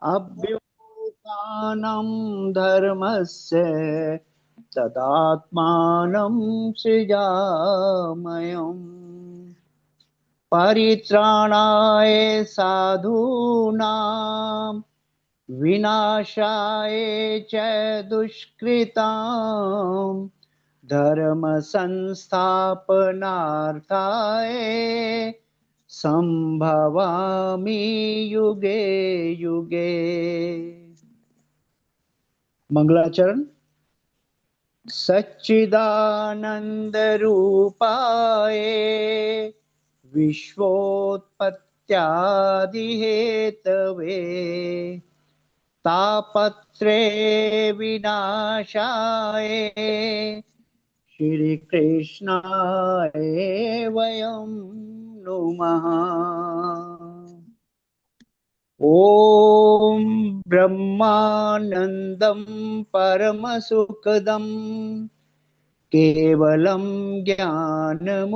अभ्युत्थानं धर्मस्य तदात्मानं सृजाम्यहम्। परित्राणाय साधूनां विनाशाय च दुष्कृतां धर्म संस्थापनार्थाय संभवामि युगे युगे। मंगलाचरण। सच्चिदानंद रूपाय विश्वोत्पत्त्यादि हेतवे तापत्रय विनाशाय श्री कृष्णाय वयं नुमः। ओम ब्रह्मानंदं परमसुखदं केवलं ज्ञानमूर्तं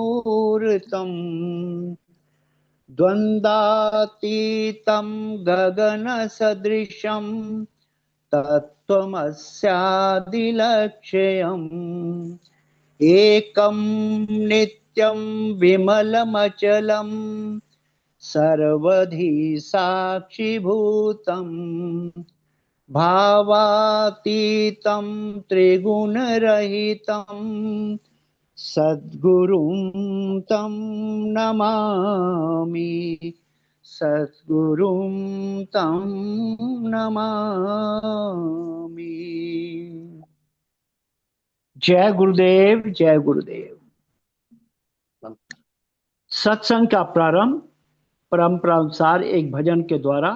द्वन्द्वातीतं गगनसदृशं तत्त्वमस्यादिलक्ष्यम् एकं नित्यं विमलमचलं सर्वधी साक्षिभूतं भावातीतं त्रिगुणरहितं सद्गुरुं तं नमामि। सद्गुरुं तं नमामि। जय गुरुदेव, जय गुरुदेव। सत्संग का प्रारंभ परंपरा अनुसार एक भजन के द्वारा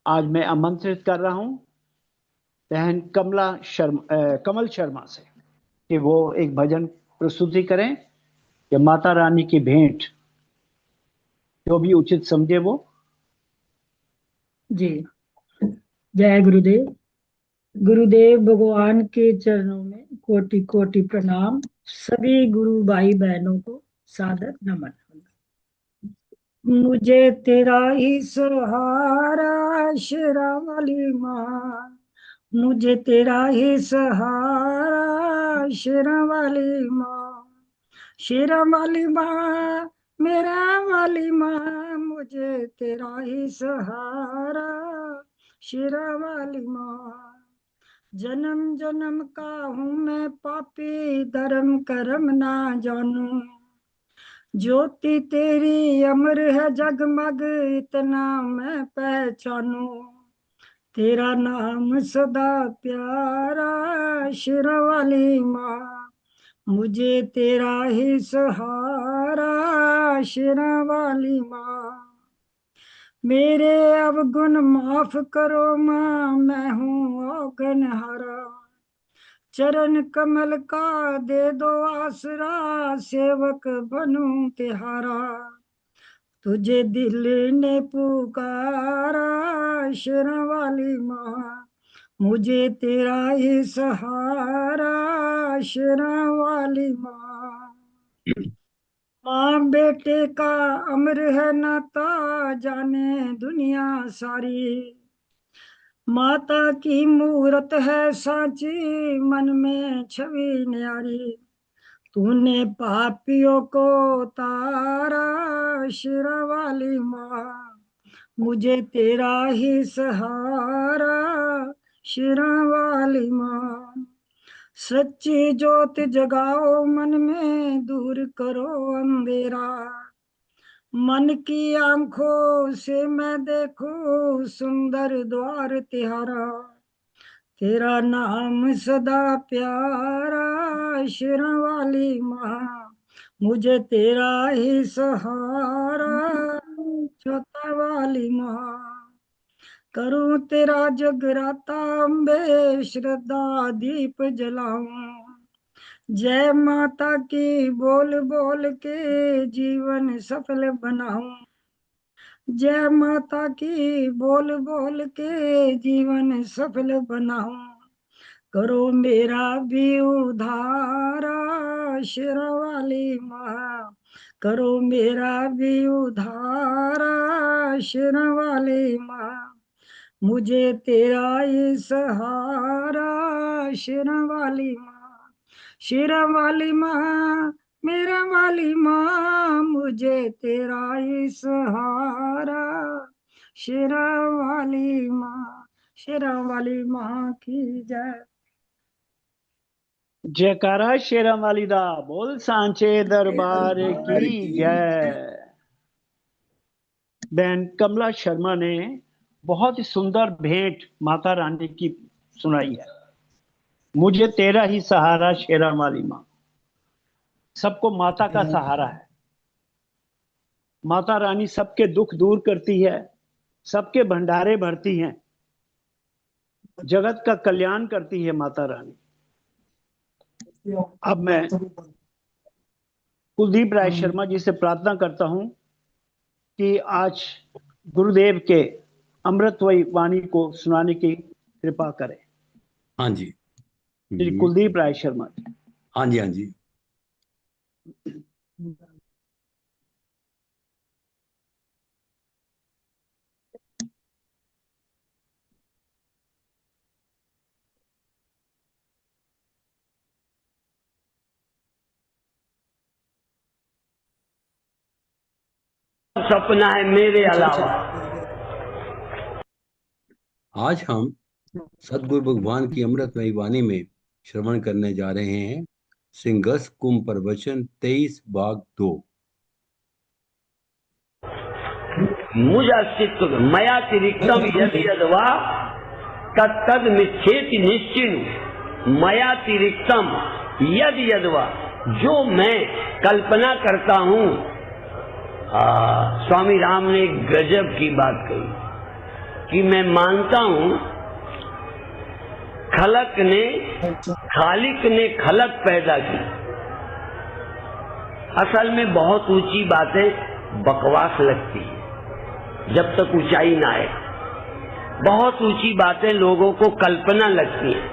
आज मैं आमंत्रित कर रहा हूं बहन कमल शर्मा से कि वो एक भजन प्रस्तुति करें कि माता रानी की भेंट जो भी उचित समझे वो। जी। जय गुरुदेव। गुरुदेव भगवान के चरणों में कोटि कोटि प्रणाम। सभी गुरु भाई बहनों को सादर नमन। मुझे तेरा ही सहारा शेरा वाली माँ, मुझे तेरा ही सहारा शेरा वाली माँ, शेरा वाली माँ, मेरा वाली माँ, मुझे तेरा ही सहारा शेरा वाली माँ। जन्म जन्म का हूँ मैं पापी, धर्म कर्म ना जानू, ज्योति तेरी अमर है जगमग इतना मैं पहचानू, तेरा नाम सदा प्यारा शेरा वाली माँ, मुझे तेरा ही सहारा शेरा वाली माँ। मेरे अवगुण माफ करो माँ, मैं हूँ अवगुणहारा, चरण कमल का दे दो आसरा, सेवक बनूं तिहारा, तुझे दिल ने पुकारा शेरा वाली माँ, मुझे तेरा ही सहारा शेरा वाली माँ। माँ बेटे का अमर है नाता, जाने दुनिया सारी, माता की मूरत है साची, मन में छवि न्यारी, तूने पापियों को तारा शेरा वाली माँ, मुझे तेरा ही सहारा शेरा वाली माँ। सच्ची ज्योत जगाओ मन में, दूर करो अंधेरा, मन की आंखों से मैं देखूं सुंदर द्वार तिहारा, तेरा नाम सदा प्यारा शेरा वाली माँ, मुझे तेरा ही सहारा छोटा वाली माँ। करूं तेरा जगराता अम्बे, श्रद्धा दीप जलाऊं, जय माता की बोल बोल के जीवन सफल बनाऊं, जय माता की बोल बोल के जीवन सफल बनाऊं, करो मेरा भी उद्धारा शेरा वाली माँ, करो मेरा भी उद्धारा शेरा वाली माँ। मुझे तेरा ये सहारा, शेरा वाली माँ, शेरा वाली माँ, मेरा वाली माँ, मुझे तेरा ये सहारा, शेरा वाली माँ, शेरा वाली माँ की जय। जयकारा शेरा वाली दा, बोल सांचे दरबार की जय। बहन कमला शर्मा ने बहुत ही सुंदर भेंट माता रानी की सुनाई है। मुझे तेरा ही सहारा शेरा वाली माँ। सबको माता का सहारा है। माता रानी सबके दुख दूर करती है, सबके भंडारे भरती हैं, जगत का कल्याण करती है माता रानी। अब मैं कुलदीप राय शर्मा जी से प्रार्थना करता हूं कि आज गुरुदेव के अमृतमयी वाणी को सुनाने की कृपा करें। हाँ जी। श्री कुलदीप राय शर्मा जी। हाँ जी, हाँ जी। सपना है मेरे अलावा। आज हम सदगुरु भगवान की अमृतमयी वाणी में श्रवण करने जा रहे हैं सिंगस कुंभ प्रवचन 23 भाग 2। मुझ अस्तित्व मयातिरिक्तम यदि यद्वा तत्तद मिथ्येति निश्चिनु। मयातिरिक्तम यदि यद्वा, जो मैं कल्पना करता हूँ। स्वामी राम ने गजब की बात कही कि मैं मानता हूँ खालिक ने खलक पैदा की। असल में बहुत ऊंची बातें बकवास लगती है जब तक ऊंचाई ना आए। बहुत ऊंची बातें लोगों को कल्पना लगती हैं।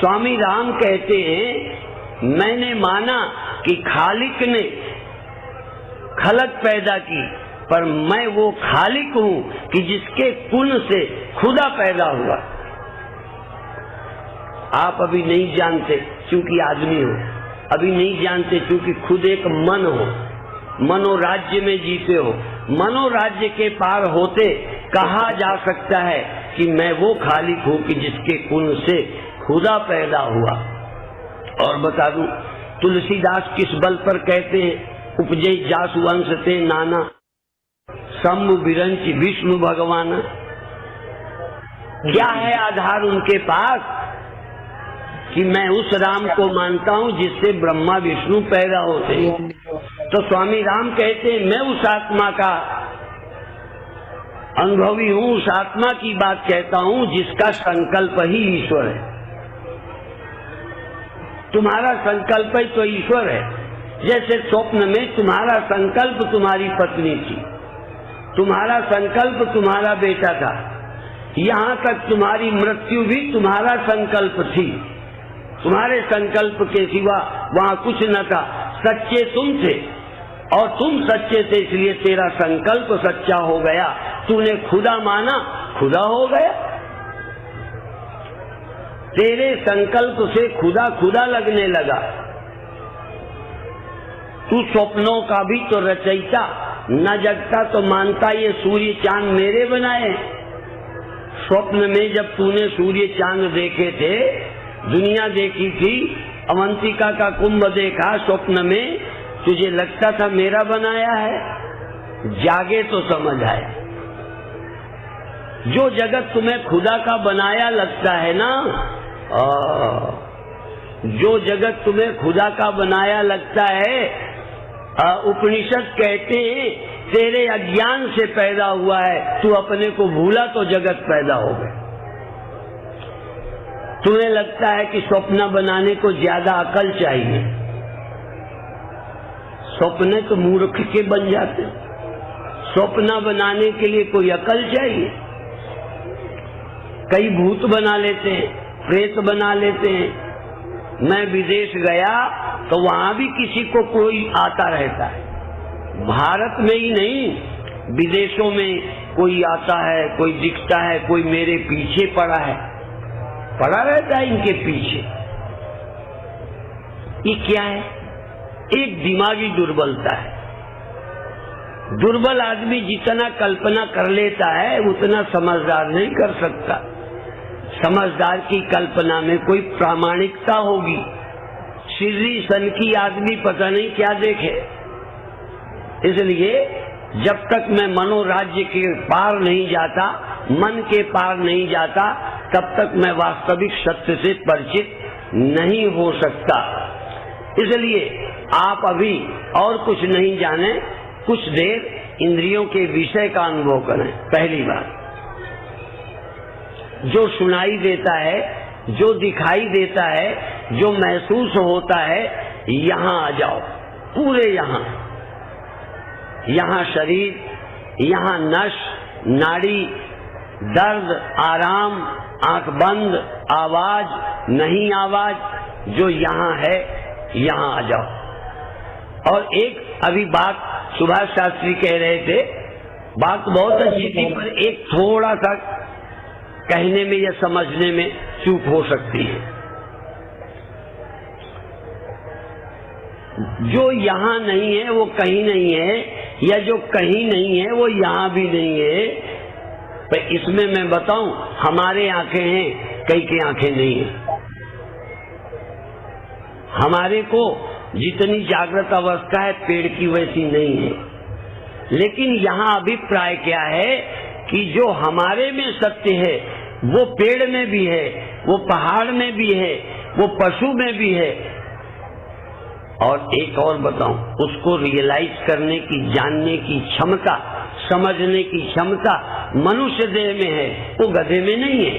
स्वामी राम कहते हैं मैंने माना कि खालिक ने खलक पैदा की, पर मैं वो खालिक हूं कि जिसके कुन से खुदा पैदा हुआ। आप अभी नहीं जानते क्योंकि आदमी हो, अभी नहीं जानते क्योंकि खुद एक मन हो, मनोराज्य में जीते हो। मनोराज्य के पार होते कहा जा सकता है कि मैं वो खालिक हूं कि जिसके कुन से खुदा पैदा हुआ। और बता दूं, तुलसीदास किस बल पर कहते हैं उपजे जासु वंश ते नाना, शंभु बिरंच विष्णु भगवान। क्या है आधार उनके पास कि मैं उस राम को मानता हूं जिससे ब्रह्मा विष्णु पैदा होते हैं। तो स्वामी राम कहते हैं मैं उस आत्मा का अनुभवी हूं, उस आत्मा की बात कहता हूं जिसका संकल्प ही ईश्वर है। तुम्हारा संकल्प ही तो ईश्वर है। जैसे स्वप्न में तुम्हारा संकल्प तुम्हारी पत्नी थी, तुम्हारा संकल्प तुम्हारा बेटा था, यहाँ तक तुम्हारी मृत्यु भी तुम्हारा संकल्प थी। तुम्हारे संकल्प के सिवा वहाँ कुछ न था। सच्चे तुम थे और तुम सच्चे थे, इसलिए तेरा संकल्प सच्चा हो गया। तूने खुदा माना, खुदा हो गया। तेरे संकल्प से खुदा खुदा लगने लगा। तू स्वप्नों का भी तो रचयिता, न जगता तो मानता ये सूर्य चांद मेरे बनाए। स्वप्न में जब तूने सूर्य चांद देखे थे, दुनिया देखी थी, अवंतिका का कुंभ देखा स्वप्न में, तुझे लगता था मेरा बनाया है? जागे तो समझ आए। जो जगत तुम्हें खुदा का बनाया लगता है ना, जो जगत तुम्हें खुदा का बनाया लगता है, उपनिषद कहते हैं तेरे अज्ञान से पैदा हुआ है। तू अपने को भूला तो जगत पैदा हो गया। तुम्हें लगता है कि स्वप्न बनाने को ज्यादा अकल चाहिए। स्वप्न तो मूर्ख के बन जाते। स्वप्न बनाने के लिए कोई अकल चाहिए। कई भूत बना लेते हैं, प्रेत बना लेते हैं। मैं विदेश गया तो वहां भी किसी को कोई आता रहता है। भारत में ही नहीं, विदेशों में कोई आता है, कोई दिखता है, कोई मेरे पीछे पड़ा है, पड़ा रहता है इनके पीछे। ये क्या है? एक दिमागी दुर्बलता है। दुर्बल आदमी जितना कल्पना कर लेता है उतना समझदार नहीं कर सकता। समझदार की कल्पना में कोई प्रामाणिकता होगी। सिर्री सन की आदमी पता नहीं क्या देखे। इसलिए जब तक मैं मनोराज्य के पार नहीं जाता, मन के पार नहीं जाता, तब तक मैं वास्तविक सत्य से परिचित नहीं हो सकता। इसलिए आप अभी और कुछ नहीं जाने, कुछ देर इंद्रियों के विषय का अनुभव करें। पहली बात, जो सुनाई देता है, जो दिखाई देता है, जो महसूस होता है, यहां आ जाओ, पूरे यहां शरीर, यहां नस, नाड़ी, दर्द, आराम, आंख बंद, आवाज, नहीं आवाज, जो यहां है यहां आ जाओ। और एक अभी बात सुभाष शास्त्री कह रहे थे, बात बहुत अच्छी थी, पर एक थोड़ा सा कहने में या समझने में चूक हो सकती है। जो यहां नहीं है वो कहीं नहीं है, या जो कहीं नहीं है वो यहां भी नहीं है। तो इसमें मैं बताऊं, हमारे आंखें हैं, कई की आंखें नहीं है। हमारे को जितनी जागृत अवस्था है पेड़ की वैसी नहीं है। लेकिन यहाँ अभिप्राय क्या है कि जो हमारे में सत्य है वो पेड़ में भी है, वो पहाड़ में भी है, वो पशु में भी है। और एक और बताऊं, उसको रियलाइज करने की, जानने की क्षमता, समझने की क्षमता मनुष्य देह में है, वो गधे में नहीं है।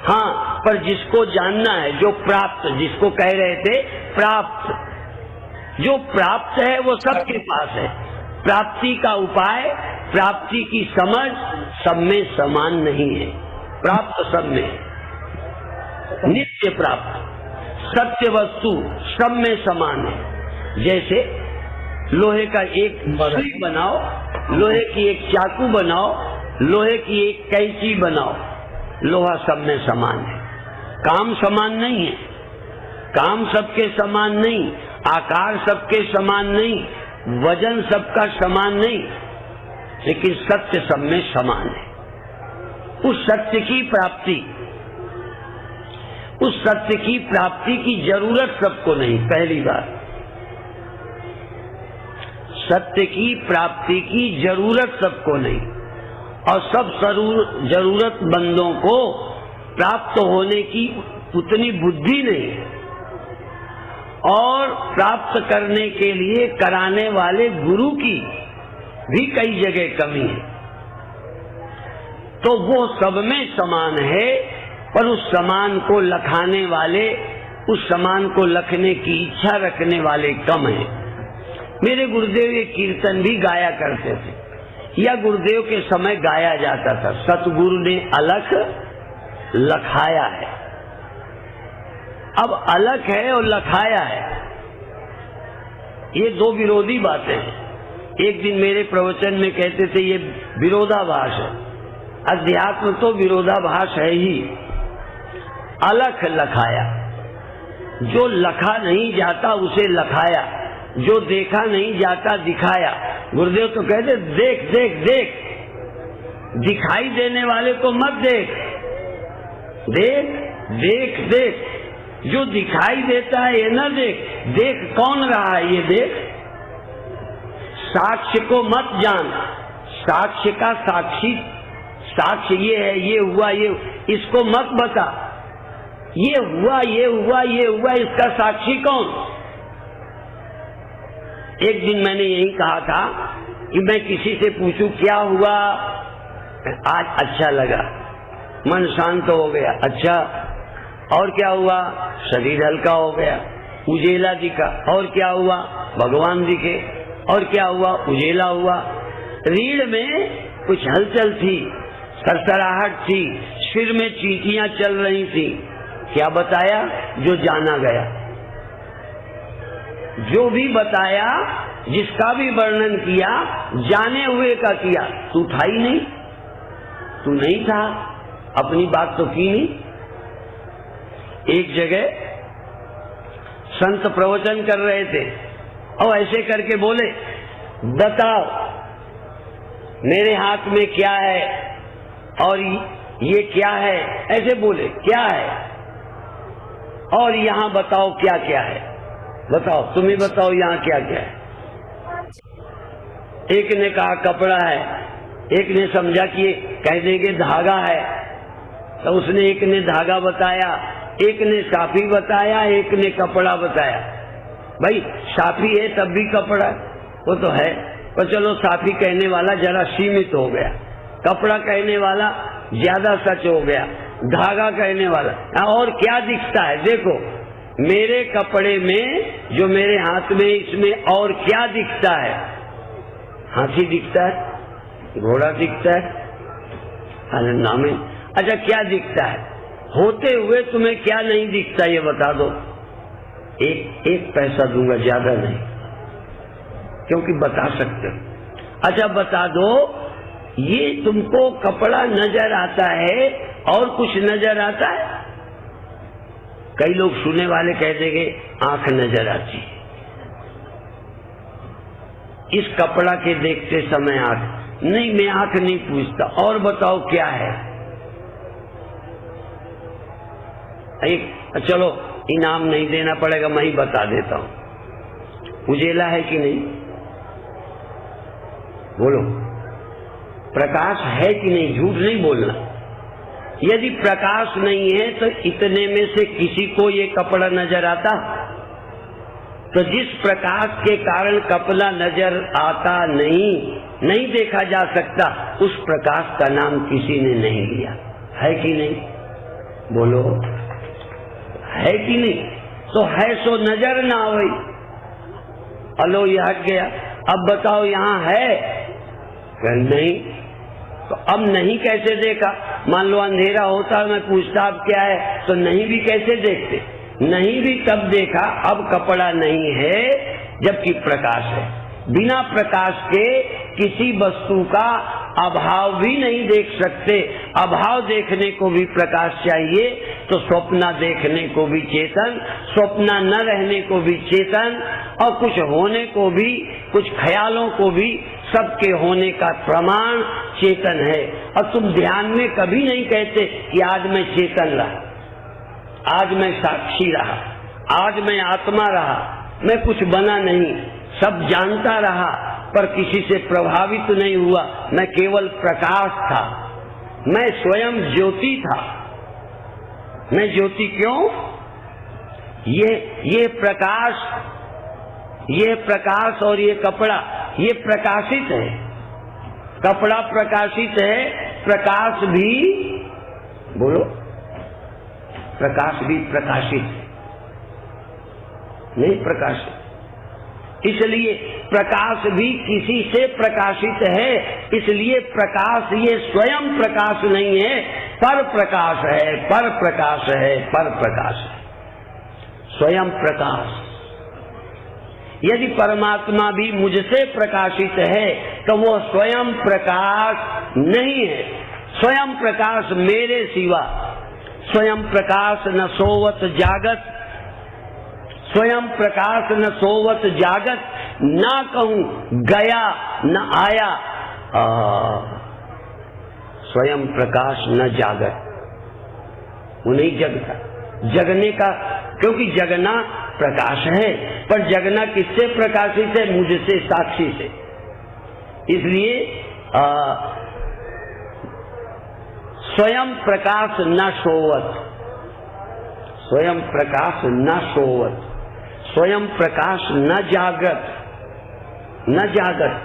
हाँ, पर जिसको जानना है, जो प्राप्त, जिसको कह रहे थे प्राप्त, जो प्राप्त है वो सबके पास है। प्राप्ति का उपाय, प्राप्ति की समझ सब में समान नहीं है। प्राप्त सब में, नित्य प्राप्त, सत्य वस्तु सब में समान है। जैसे लोहे का एक सुई बनाओ, लोहे की एक चाकू बनाओ, लोहे की एक कैंची बनाओ, लोहा सब में समान है। काम समान नहीं है, काम सबके समान नहीं, आकार सबके समान नहीं, वजन सबका समान नहीं, लेकिन सत्य सब में समान है। उस सत्य की प्राप्ति, उस सत्य की प्राप्ति की जरूरत सबको नहीं। पहली बात, सत्य की प्राप्ति की जरूरत सबको नहीं, और सब जरूरतमंदों को प्राप्त होने की उतनी बुद्धि नहीं, और प्राप्त करने के लिए कराने वाले गुरु की भी कई जगह कमी है। तो वो सब में समान है, पर उस समान को लखाने वाले, उस समान को लखने की इच्छा रखने वाले कम हैं। मेरे गुरुदेव ये कीर्तन भी गाया करते थे, या गुरुदेव के समय गाया जाता था, सतगुरु ने अलख लखाया है। अब अलख है और लखाया है, ये दो विरोधी बातें हैं। एक दिन मेरे प्रवचन में कहते थे ये विरोधाभास है। अध्यात्म तो विरोधाभास है ही। अलख लखाया, जो लखा नहीं जाता उसे लखाया, जो देखा नहीं जाता दिखाया। गुरुदेव तो कहते देख देख देख, दिखाई देने वाले को मत देख, देख देख देख, जो दिखाई देता है ये न देख, देख कौन रहा है ये देख। साक्ष्य को मत जान, साक्ष्य का साक्षी, साक्ष्य ये है, ये हुआ, ये, इसको मत बता। ये हुआ, ये हुआ, ये हुआ, इसका साक्षी कौन? एक दिन मैंने यही कहा था कि मैं किसी से पूछूं क्या हुआ, आज अच्छा लगा, मन शांत हो गया। अच्छा, और क्या हुआ? शरीर हल्का हो गया, उजेला दिखा। और क्या हुआ? भगवान दिखे। और क्या हुआ? उजेला हुआ। रीढ़ में कुछ हलचल थी, सरसराहट थी, सिर में चींटियां चल रही थी। क्या बताया? जो जाना गया। जो भी बताया जिसका भी वर्णन किया जाने हुए का किया, तू था ही नहीं, तू नहीं था, अपनी बात तो की नहीं। एक जगह संत प्रवचन कर रहे थे और ऐसे करके बोले, बताओ मेरे हाथ में क्या है और ये क्या है, ऐसे बोले क्या है और यहां बताओ क्या क्या है, बताओ तुम्हें बताओ यहां क्या क्या है। एक ने कहा कपड़ा है, एक ने समझा कि ये कह देंगे धागा है, तो उसने एक ने धागा बताया, एक ने साफी बताया, एक ने कपड़ा बताया। भाई साफी है तब भी कपड़ा वो तो है, पर चलो साफी कहने वाला जरा सीमित हो गया, कपड़ा कहने वाला ज्यादा सच हो गया, धागा कहने वाला और क्या दिखता है। देखो मेरे कपड़े में जो मेरे हाथ में, इसमें और क्या दिखता है? हाथी दिखता है, घोड़ा दिखता है, अरे नाम है। अच्छा क्या दिखता है? होते हुए तुम्हें क्या नहीं दिखता ये बता दो। एक पैसा दूंगा, ज्यादा नहीं, क्योंकि बता सकते हो। अच्छा बता दो, ये तुमको कपड़ा नजर आता है और कुछ नजर आता है? कई लोग सुनने वाले कह देंगे आंख नजर आती है। इस कपड़ा के देखते समय आंख नहीं, मैं आंख नहीं पूछता, और बताओ क्या है। एक चलो इनाम नहीं देना पड़ेगा, मैं ही बता देता हूं। उजेला है कि नहीं? बोलो, प्रकाश है कि नहीं? झूठ नहीं बोलना। यदि प्रकाश नहीं है तो इतने में से किसी को ये कपड़ा नजर आता? तो जिस प्रकाश के कारण कपड़ा नजर आता नहीं देखा जा सकता, उस प्रकाश का नाम किसी ने नहीं लिया, है कि नहीं? बोलो, है कि नहीं? तो है सो नजर ना आई, अलो ये हट गया, अब बताओ यहां है नहीं, तो अब नहीं कैसे देखा? मान लो अंधेरा होता, मैं पूछता अब क्या है, तो नहीं भी कैसे देखते? नहीं भी तब देखा, अब कपड़ा नहीं है जबकि प्रकाश है। बिना प्रकाश के किसी वस्तु का अभाव भी नहीं देख सकते। अभाव देखने को भी प्रकाश चाहिए, तो स्वप्न देखने को भी चेतन, स्वप्न न रहने को भी चेतन, और कुछ होने को भी, कुछ ख्यालों को भी, सबके होने का प्रमाण चेतन है। और तुम ध्यान में कभी नहीं कहते कि आज मैं चेतन रहा, आज मैं साक्षी रहा, आज मैं आत्मा रहा, मैं कुछ बना नहीं, सब जानता रहा पर किसी से प्रभावित नहीं हुआ, मैं केवल प्रकाश था, मैं स्वयं ज्योति था। मैं ज्योति क्यों? ये प्रकाश और ये कपड़ा, ये प्रकाशित है। कपड़ा प्रकाशित है, प्रकाश भी, बोलो, प्रकाश भी प्रकाशित है, नहीं प्रकाशित। इसलिए प्रकाश भी किसी से प्रकाशित है, इसलिए प्रकाश ये स्वयं प्रकाश नहीं है, पर प्रकाश है, पर प्रकाश है, पर प्रकाश है, स्वयं प्रकाश। यदि परमात्मा भी मुझसे प्रकाशित है तो वो स्वयं प्रकाश नहीं है। स्वयं प्रकाश मेरे सिवा, स्वयं प्रकाश न सोवत जागत, स्वयं प्रकाश न सोवत जागत, ना कहूं गया न आया, स्वयं प्रकाश न जागत, वो नहीं जगता। जगने का, क्योंकि जगना प्रकाश है, पर जगना किससे प्रकाशित है? मुझसे, साक्षी से। इसलिए स्वयं प्रकाश न सोवत, स्वयं प्रकाश न सोवत, स्वयं प्रकाश न जागत, न जागत,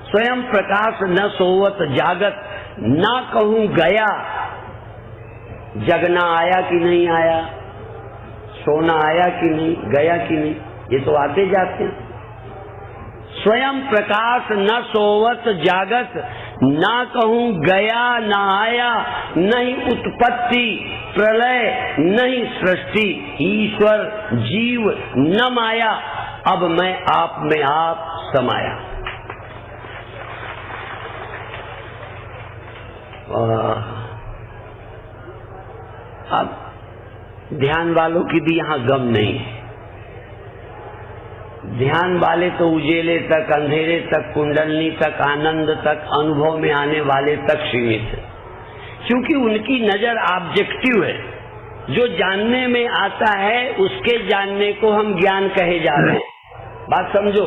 स्वयं प्रकाश न सोवत जागत, ना कहूं गया। जगना आया कि नहीं आया, सोना आया कि नहीं, गया कि नहीं, ये तो आते जाते। स्वयं प्रकाश न सोवत जागत, ना कहूं गया न आया, नहीं उत्पत्ति प्रलय नहीं सृष्टि, ईश्वर जीव न माया। अब मैं आप में आप, समाया। अब ध्यान वालों की भी यहाँ गम नहीं है। ध्यान वाले तो उजेले तक, अंधेरे तक, कुंडलनी तक, आनंद तक, अनुभव में आने वाले तक सीमित है, क्योंकि उनकी नजर ऑब्जेक्टिव है। जो जानने में आता है उसके जानने को हम ज्ञान कहे जा रहे हैं। बात समझो,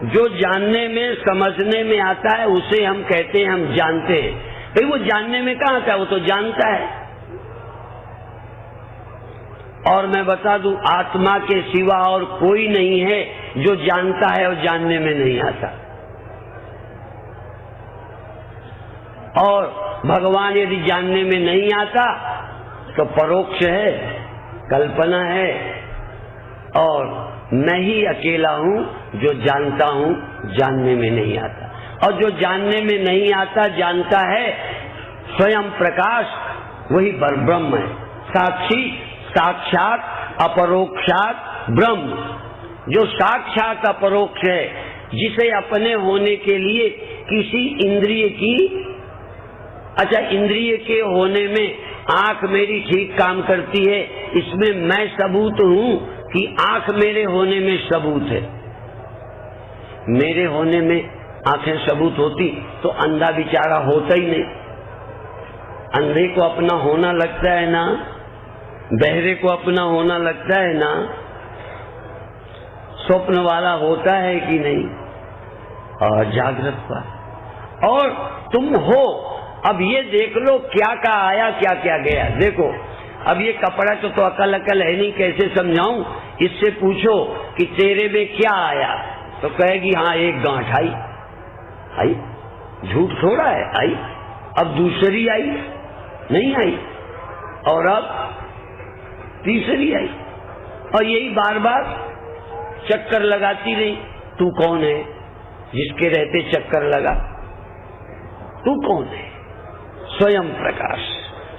जो जानने में, समझने में आता है उसे हम कहते हैं हम जानते हैं। भाई वो जानने में कहाँ आता है, वो तो जानता है। और मैं बता दूं, आत्मा के सिवा और कोई नहीं है जो जानता है और जानने में नहीं आता। और भगवान यदि जानने में नहीं आता तो परोक्ष है, कल्पना है, और मैं ही अकेला हूं जो जानता हूं, जानने में नहीं आता। और जो जानने में नहीं आता जानता है स्वयं प्रकाश, वही परब्रह्म है, साक्षी, साक्षात अपरोक्षात ब्रह्म। जो साक्षात अपरोक्ष है, जिसे अपने होने के लिए किसी इंद्रिय की, अच्छा इंद्रिय के होने में आंख मेरी ठीक काम करती है, इसमें मैं सबूत हूं कि आंख मेरे होने में सबूत है। मेरे होने में आंखें सबूत होती तो अंधा बेचारा होता ही नहीं। अंधे को अपना होना लगता है ना, बहरे को अपना होना लगता है ना, स्वप्न वाला होता है कि नहीं, और जागृत का। और तुम हो, अब ये देख लो क्या क्या आया, क्या क्या गया। देखो अब ये कपड़ा तो अकल है नहीं, कैसे समझाऊं। इससे पूछो कि तेरे में क्या आया, तो कहेगी हाँ एक गांठ आई। झूठ थोड़ा है, आई। अब दूसरी आई, नहीं आई, और अब तीसरी आई, और यही बार बार चक्कर लगाती रही। तू कौन है जिसके रहते चक्कर लगा? तू कौन है? स्वयं प्रकाश,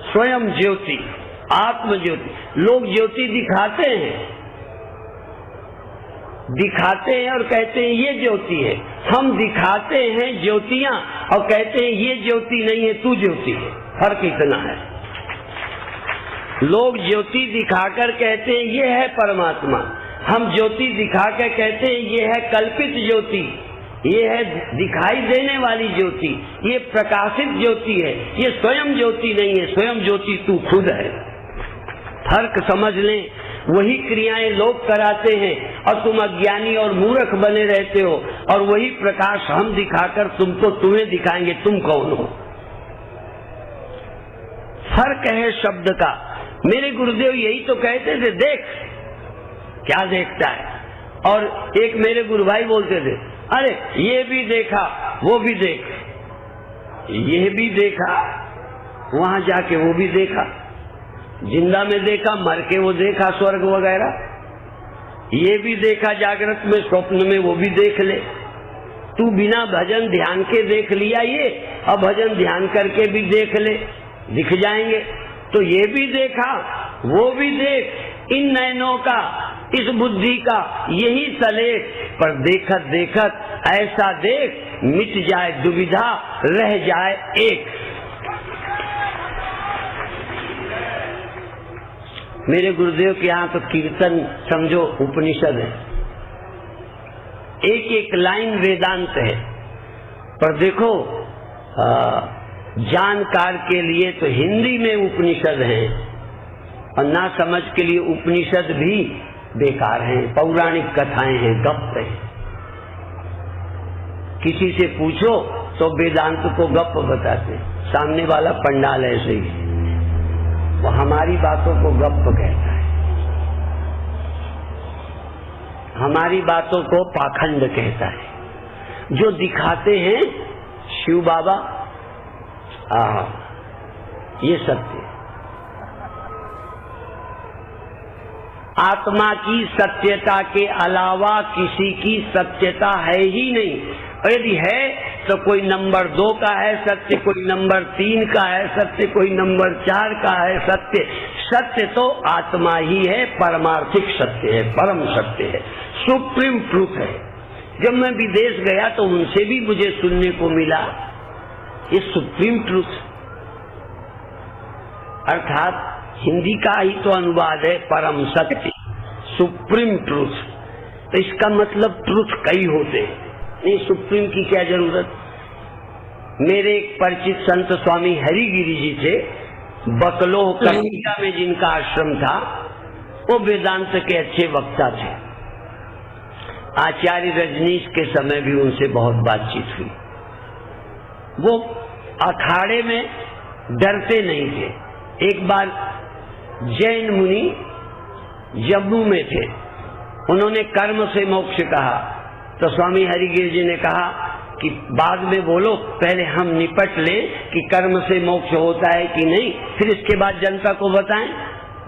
स्वयं ज्योति, आत्म ज्योति। लोग ज्योति दिखाते हैं और कहते हैं ये ज्योति है। हम दिखाते हैं ज्योतियां और कहते हैं ये ज्योति नहीं है, तू ज्योति है। फर्क इतना है। लोग ज्योति दिखाकर कहते हैं ये है परमात्मा, हम ज्योति दिखाकर कहते हैं ये है कल्पित ज्योति, ये है दिखाई देने वाली ज्योति, ये प्रकाशित ज्योति है, ये स्वयं ज्योति नहीं है। स्वयं ज्योति तू खुद है। फर्क समझ लें। वही क्रियाएं लोग कराते हैं और तुम अज्ञानी और मूर्ख बने रहते हो, और वही प्रकाश हम दिखाकर तुमको तुम्हें दिखाएंगे तुम कौन हो। फर्क है शब्द का। मेरे गुरुदेव यही तो कहते थे, देख क्या देखता है। और एक मेरे गुरु भाई बोलते थे, अरे ये भी देखा, वो भी देख, ये भी देखा, वहां जाके वो भी देखा, जिंदा में देखा, मर के वो देखा स्वर्ग वगैरह, ये भी देखा जागृत में, स्वप्न में वो भी देख ले। तू बिना भजन ध्यान के देख लिया ये, अब भजन ध्यान करके भी देख ले, दिख जाएंगे। तो ये भी देखा, वो भी देख। इन नयनों का, इस बुद्धि का यही सलेख, पर देखत देखत ऐसा देख, मिट जाए दुविधा, रह जाए एक। मेरे गुरुदेव के यहाँ तो कीर्तन समझो उपनिषद है, एक एक लाइन वेदांत है। पर देखो जानकार के लिए तो हिंदी में उपनिषद हैं, और ना समझ के लिए उपनिषद भी बेकार हैं, पौराणिक कथाएं हैं, गप है। किसी से पूछो तो वेदांत को गप बताते, सामने वाला पंडाल ऐसे ही, वो हमारी बातों को गप कहता है, हमारी बातों को पाखंड कहता है। जो दिखाते हैं शिव बाबा, ये सत्य। आत्मा की सत्यता के अलावा किसी की सत्यता है ही नहीं। और यदि है तो कोई नंबर 2 का है सत्य, कोई नंबर 3 का है सत्य, कोई नंबर 4 का है सत्य। सत्य तो आत्मा ही है, परमार्थिक सत्य है, परम सत्य है, सुप्रीम ट्रूथ है। जब मैं विदेश गया तो उनसे भी मुझे सुनने को मिला ये सुप्रीम ट्रूथ, अर्थात हिंदी का ही तो अनुवाद है परम सत्य, सुप्रीम ट्रूथ। तो इसका मतलब ट्रूथ कई होते हैं, नहीं सुप्रीम की क्या जरूरत। मेरे एक परिचित संत स्वामी हरिगिरी जी थे, बकलोह कटिया में जिनका आश्रम था, वो वेदांत के अच्छे वक्ता थे। आचार्य रजनीश के समय भी उनसे बहुत बातचीत हुई। वो अखाड़े में डरते नहीं थे। एक बार जैन मुनि जम्मू में थे, उन्होंने कर्म से मोक्ष कहा, तो स्वामी हरिगिरी जी ने कहा कि बाद में बोलो, पहले हम निपट ले कि कर्म से मोक्ष होता है कि नहीं, फिर इसके बाद जनता को बताएं,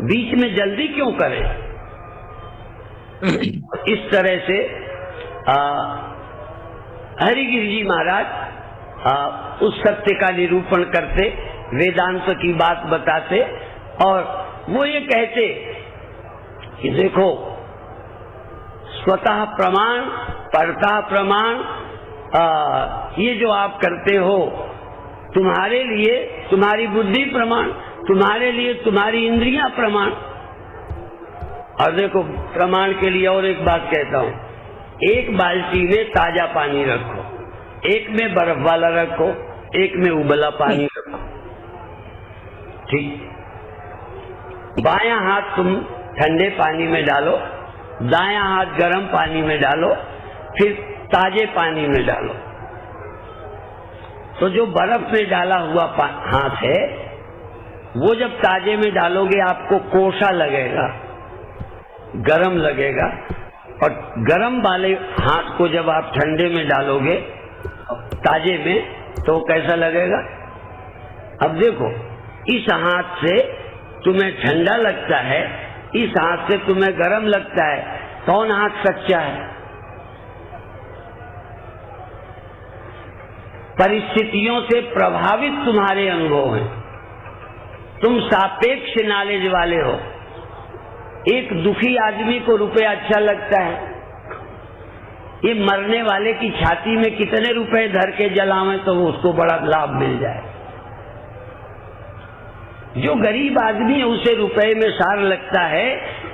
बीच में जल्दी क्यों करें। इस तरह से हरिगिरी जी महाराज उस सत्य का निरूपण करते, वेदांत की बात बताते, और वो ये कहते कि देखो स्वतः प्रमाण, परतः प्रमाण, ये जो आप करते हो तुम्हारे लिए तुम्हारी बुद्धि प्रमाण, तुम्हारे लिए तुम्हारी इंद्रियां प्रमाण। और देखो प्रमाण के लिए और एक बात कहता हूं, एक बाल्टी में ताजा पानी रखो, एक में बर्फ वाला रखो, एक में उबला पानी रखो, ठीक। बायां हाथ तुम ठंडे पानी में डालो, दायां हाथ गर्म पानी में डालो, फिर ताजे पानी में डालो। तो जो बर्फ में डाला हुआ हाथ है वो जब ताजे में डालोगे आपको कोसा लगेगा, गरम लगेगा, और गरम वाले हाथ को जब आप ठंडे में डालोगे ताजे में तो कैसा लगेगा। अब देखो इस हाथ से तुम्हें ठंडा लगता है, इस हाथ से तुम्हें गरम लगता है, कौन हाथ सच्चा है। परिस्थितियों से प्रभावित तुम्हारे अनुभव हैं, तुम सापेक्ष नॉलेज वाले हो। एक दुखी आदमी को रुपया अच्छा लगता है, ये मरने वाले की छाती में कितने रुपए धर के जलावें तो उसको बड़ा लाभ मिल जाए। जो गरीब आदमी है उसे रुपए में सार लगता है,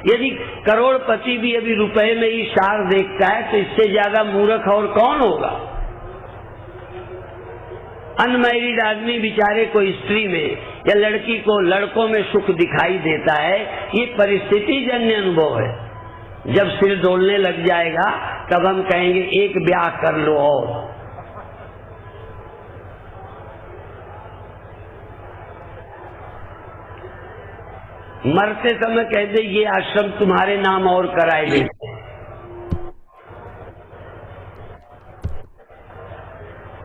यदि करोड़पति भी अभी रुपए में ही सार देखता है तो इससे ज्यादा मूर्ख और कौन होगा। अनमैरिड आदमी बेचारे को स्त्री में या लड़की को लड़कों में सुख दिखाई देता है, ये परिस्थिति जन्य अनुभव है। जब सिर डोलने लग जाएगा तब हम कहेंगे एक ब्याह कर लो। और मरते समय कहते ये आश्रम तुम्हारे नाम और कराए देते।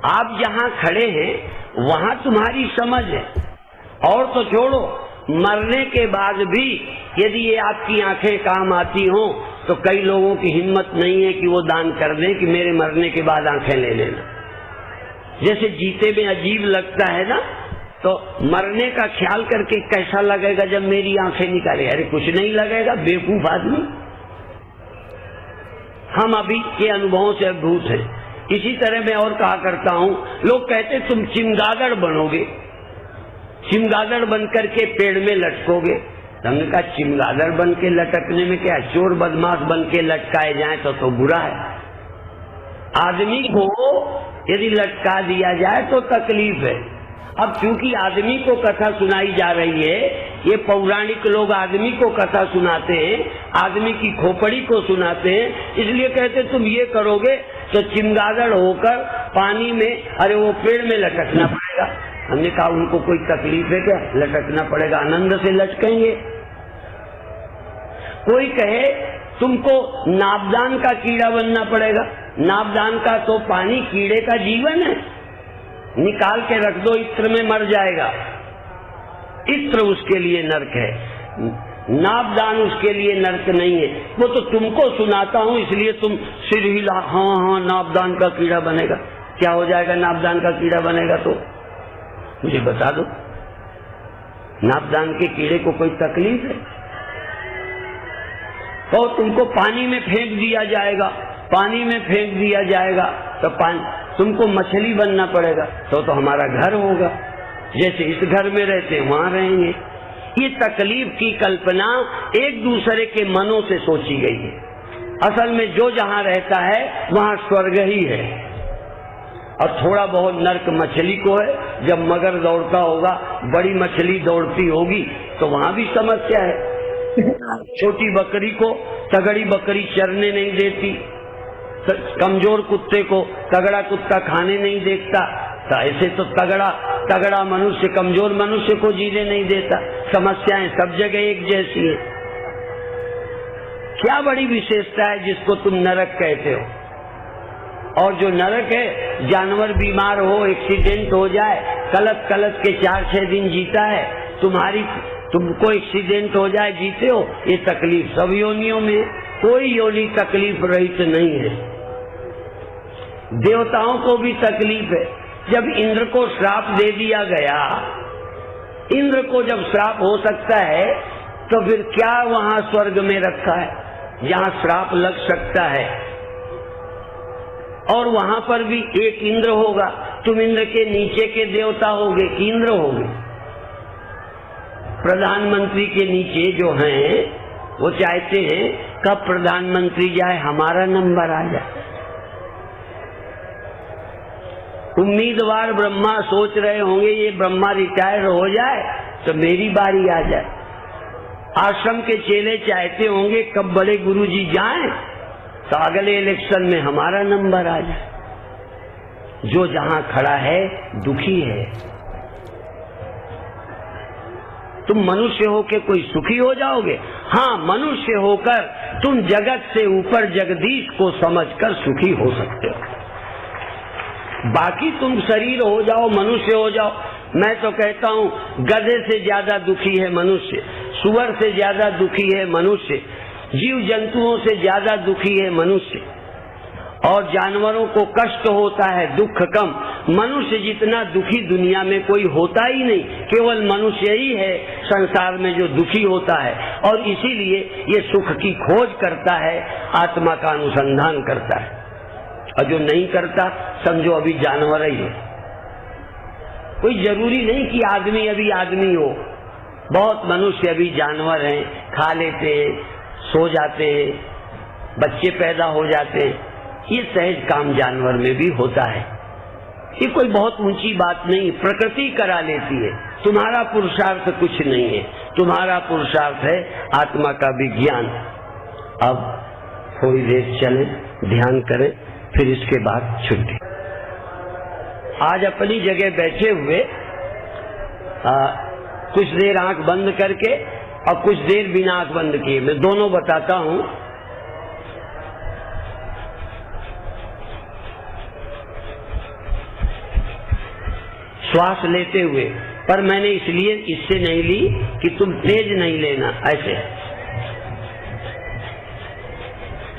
आप जहां खड़े हैं वहां तुम्हारी समझ है, और तो छोड़ो, मरने के बाद भी यदि ये आपकी आंखें काम आती हो तो कई लोगों की हिम्मत नहीं है कि वो दान कर दें कि मेरे मरने के बाद आंखें ले लेना। जैसे जीते में अजीब लगता है ना, तो मरने का ख्याल करके कैसा लगेगा जब मेरी आंखें निकाले। अरे कुछ नहीं लगेगा, बेवकूफ आदमी। हम अभी के अनुभवों से अद्भुत हैं। इसी तरह मैं और कहा करता हूं, लोग कहते तुम चिमगादड़ बनोगे, चिमगादड़ बनकर के पेड़ में लटकोगे। हमने कहा चिमगादड़ बन के लटकने में क्या, चोर बदमाश बन के लटकाए जाए तो बुरा है। आदमी को यदि लटका दिया जाए तो तकलीफ है। अब क्योंकि आदमी को कथा सुनाई जा रही है, ये पौराणिक लोग आदमी को कथा सुनाते हैं, आदमी की खोपड़ी को सुनाते हैं, इसलिए कहते तुम ये करोगे तो चिमगादड़ होकर पानी में, अरे वो पेड़ में लटकना पड़ेगा। हमने कहा उनको कोई तकलीफ है क्या, लटकना पड़ेगा, आनंद से लटकेंगे। कोई कहे तुमको नाबदान का कीड़ा बनना पड़ेगा, नाबदान का तो पानी कीड़े का जीवन है, निकाल के रख दो, इत्र में मर जाएगा। इत्र उसके लिए नरक है, नाबदान उसके लिए नरक नहीं है। वो तो तुमको सुनाता हूं इसलिए तुम सिर हिला, हाँ हाँ नाबदान का कीड़ा बनेगा। क्या हो जाएगा नाबदान का कीड़ा बनेगा तो मुझे बता दो। नाबदान के कीड़े को कोई तकलीफ है? तो तुमको पानी में फेंक दिया जाएगा, पानी में फेंक दिया जाएगा तो तुमको मछली बनना पड़ेगा, तो हमारा घर होगा, जैसे इस घर में रहते हैं वहां रहेंगे। ये तकलीफ की कल्पना एक दूसरे के मनों से सोची गई है। असल में जो जहां रहता है वहां स्वर्ग ही है, और थोड़ा बहुत नर्क मछली को है। जब मगर दौड़ता होगा, बड़ी मछली दौड़ती होगी तो वहां भी समस्या है। छोटी बकरी को तगड़ी बकरी चरने नहीं देती, कमजोर कुत्ते को तगड़ा कुत्ता खाने नहीं देखता, तो ऐसे तो तगड़ा मनुष्य कमजोर मनुष्य को जीने नहीं देता। समस्याएं सब जगह एक जैसी है। क्या बड़ी विशेषता है जिसको तुम नरक कहते हो? और जो नरक है, जानवर बीमार हो, एक्सीडेंट हो जाए, कलत के 4-6 दिन जीता है, तुमको एक्सीडेंट हो जाए, जीते हो, ये तकलीफ सब योनियों में। कोई योनि तकलीफ रहित नहीं है। देवताओं को भी तकलीफ है। जब इंद्र को श्राप दे दिया गया, इंद्र को जब श्राप हो सकता है तो फिर क्या वहां स्वर्ग में रखा है जहां श्राप लग सकता है? और वहां पर भी एक इंद्र होगा। तुम इंद्र के नीचे के देवता होगे कि इंद्र होगे? प्रधानमंत्री के नीचे जो हैं वो चाहते हैं कब प्रधानमंत्री जाए हमारा नंबर आ जाए। उम्मीदवार ब्रह्मा सोच रहे होंगे ये ब्रह्मा रिटायर हो जाए तो मेरी बारी आ जाए। आश्रम के चेले चाहते होंगे कब बड़े गुरुजी जाएं तो अगले इलेक्शन में हमारा नंबर आ जाए। जो जहां खड़ा है दुखी है। तुम मनुष्य होकर कोई सुखी हो जाओगे? हाँ, मनुष्य होकर तुम जगत से ऊपर जगदीश को समझकर सुखी हो सकते हो। बाकी तुम शरीर हो जाओ, मनुष्य हो जाओ। मैं तो कहता हूं गधे से ज्यादा दुखी है मनुष्य, सुअर से ज्यादा दुखी है मनुष्य, जीव जंतुओं से ज्यादा दुखी है मनुष्य। और जानवरों को कष्ट होता है, दुख कम। मनुष्य जितना दुखी दुनिया में कोई होता ही नहीं, केवल मनुष्य ही है संसार में जो दुखी होता है। और इसीलिए ये सुख की खोज करता है, आत्मा का अनुसंधान करता है। और जो नहीं करता समझो अभी जानवर ही है। कोई जरूरी नहीं कि आदमी अभी आदमी हो। बहुत मनुष्य अभी जानवर हैं, खा लेते हैं, सो जाते हैं, बच्चे पैदा हो जाते हैं। ये सहज काम जानवर में भी होता है। ये कोई बहुत ऊंची बात नहीं, प्रकृति करा लेती है। तुम्हारा पुरुषार्थ कुछ नहीं है, तुम्हारा पुरुषार्थ है आत्मा का विज्ञान। अब थोड़ी देर चलें, ध्यान करें, फिर इसके बाद छुट्टी। आज अपनी जगह बैठे हुए कुछ देर आंख बंद करके और कुछ देर बिना आंख बंद किए, मैं दोनों बताता हूं। श्वास लेते हुए, पर मैंने इसलिए इससे नहीं ली कि तुम तेज नहीं लेना, ऐसे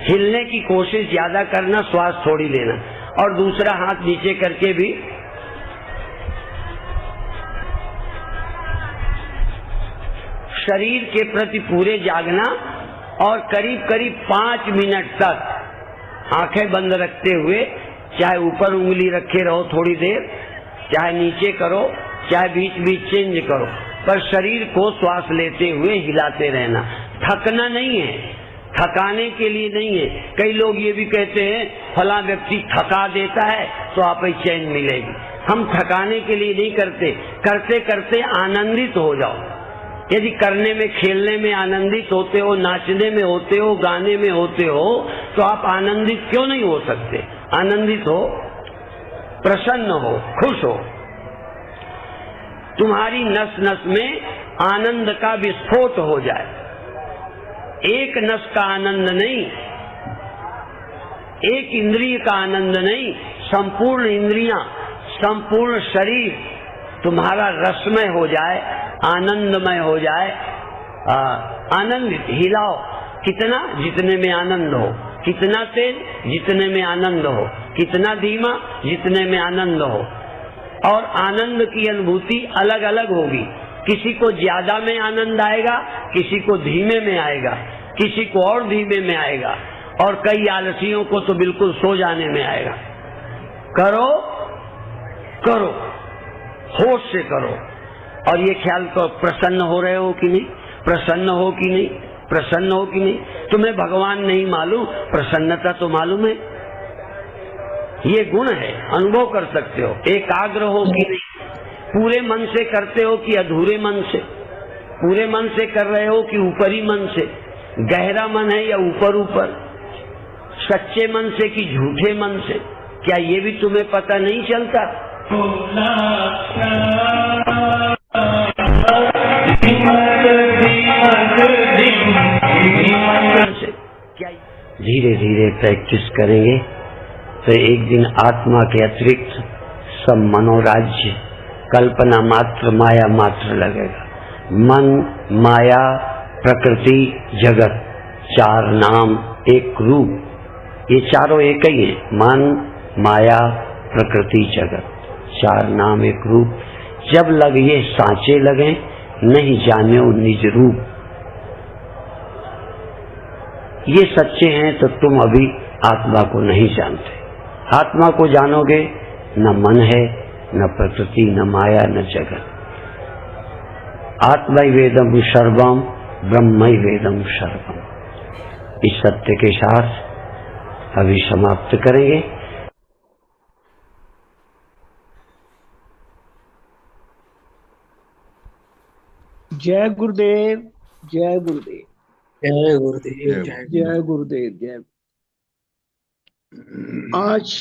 हिलने की कोशिश ज्यादा करना, श्वास थोड़ी लेना। और दूसरा हाथ नीचे करके भी शरीर के प्रति पूरे जागना। और करीब करीब 5 मिनट तक आंखें बंद रखते हुए, चाहे ऊपर उंगली रखे रहो थोड़ी देर, चाहे नीचे करो, चाहे बीच बीच चेंज करो, पर शरीर को श्वास लेते हुए हिलाते रहना। थकना नहीं है, थकाने के लिए नहीं है। कई लोग ये भी कहते हैं फला व्यक्ति थका देता है तो आप ही चैन मिलेगी। हम थकाने के लिए नहीं करते, करते करते आनंदित हो जाओ। यदि करने में, खेलने में आनंदित होते हो, नाचने में होते हो, गाने में होते हो, तो आप आनंदित क्यों नहीं हो सकते? आनंदित हो, प्रसन्न हो, खुश हो। तुम्हारी नस नस में आनंद का विस्फोट हो जाए। एक नस का आनंद नहीं, एक इंद्रिय का आनंद नहीं, संपूर्ण इंद्रियां, संपूर्ण शरीर तुम्हारा रसमय हो जाए, आनंदमय हो जाए। आनंदित हिलाओ, कितना? जितने में आनंद हो। कितना तेज? जितने में आनंद हो। कितना धीमा? जितने में आनंद हो। और आनंद की अनुभूति अलग अलग होगी। किसी को ज्यादा में आनंद आएगा, किसी को धीमे में आएगा, किसी को और धीमे में आएगा। और कई आलसियों को तो बिल्कुल सो जाने में आएगा। करो करो, होश से करो। और ये ख्याल करो, प्रसन्न हो रहे हो कि नहीं, प्रसन्न हो कि नहीं, प्रसन्न हो कि नहीं। तुम्हें भगवान नहीं मालूम, प्रसन्नता तो मालूम है। ये गुण है, अनुभव कर सकते हो। एकाग्र हो कि नहीं, पूरे मन से करते हो कि अधूरे मन से, पूरे मन से कर रहे हो कि ऊपरी मन से, गहरा मन है या ऊपर ऊपर, सच्चे मन से कि झूठे मन से, क्या ये भी तुम्हें पता नहीं चलता? धीरे धीरे प्रैक्टिस करेंगे तो एक दिन आत्मा के अतिरिक्त सब मनोराज्य कल्पना मात्र, माया मात्र लगेगा। मन, माया, प्रकृति, जगत, चार नाम एक रूप, ये चारों एक ही है। मन, माया, प्रकृति, जगत, चार नाम एक रूप। जब लग ये सांचे लगे, नहीं जाने निज रूप, ये सच्चे हैं तो तुम अभी आत्मा को नहीं जानते। आत्मा को जानोगे, न मन है, न प्रकृति, न माया, न जगत। आत्मै वेदम सर्वम, ब्रह्मै वेदम सर्वम। इस सत्य के साथ अभी समाप्त करेंगे। जय गुरुदेव, जय गुरुदेव, जय गुरुदेव, जय गुरुदेव, जय। आज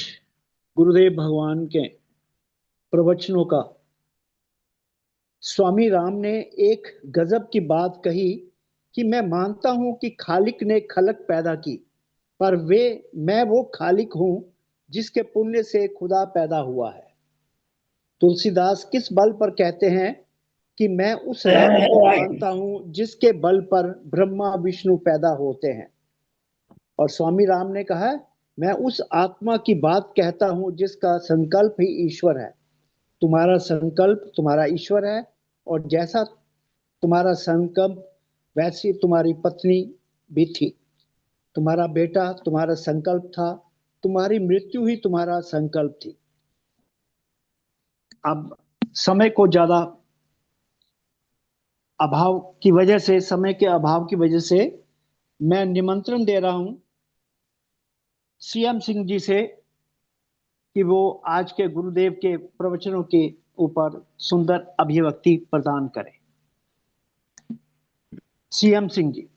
गुरुदेव भगवान के प्रवचनों का स्वामी राम ने एक गजब की बात कही कि मैं मानता हूं कि खालिक ने खलक पैदा की, पर मैं वो खालिक हूं जिसके पुण्य से खुदा पैदा हुआ है। तुलसीदास किस बल पर कहते हैं कि मैं उस राम को मानता हूं जिसके बल पर ब्रह्मा विष्णु पैदा होते हैं। और स्वामी राम ने कहा, मैं उस आत्मा की बात कहता हूं जिसका संकल्प ही ईश्वर है। तुम्हारा संकल्प तुम्हारा ईश्वर है, और जैसा तुम्हारा संकल्प वैसी तुम्हारी पत्नी भी थी, तुम्हारा बेटा तुम्हारा संकल्प था, तुम्हारी मृत्यु ही तुम्हारा संकल्प थी। अब समय को ज्यादा अभाव की वजह से, समय के अभाव की वजह से मैं निमंत्रण दे रहा हूं सीएम सिंह जी से कि वो आज के गुरुदेव के प्रवचनों के ऊपर सुंदर अभिव्यक्ति प्रदान करें। सीएम सिंह जी।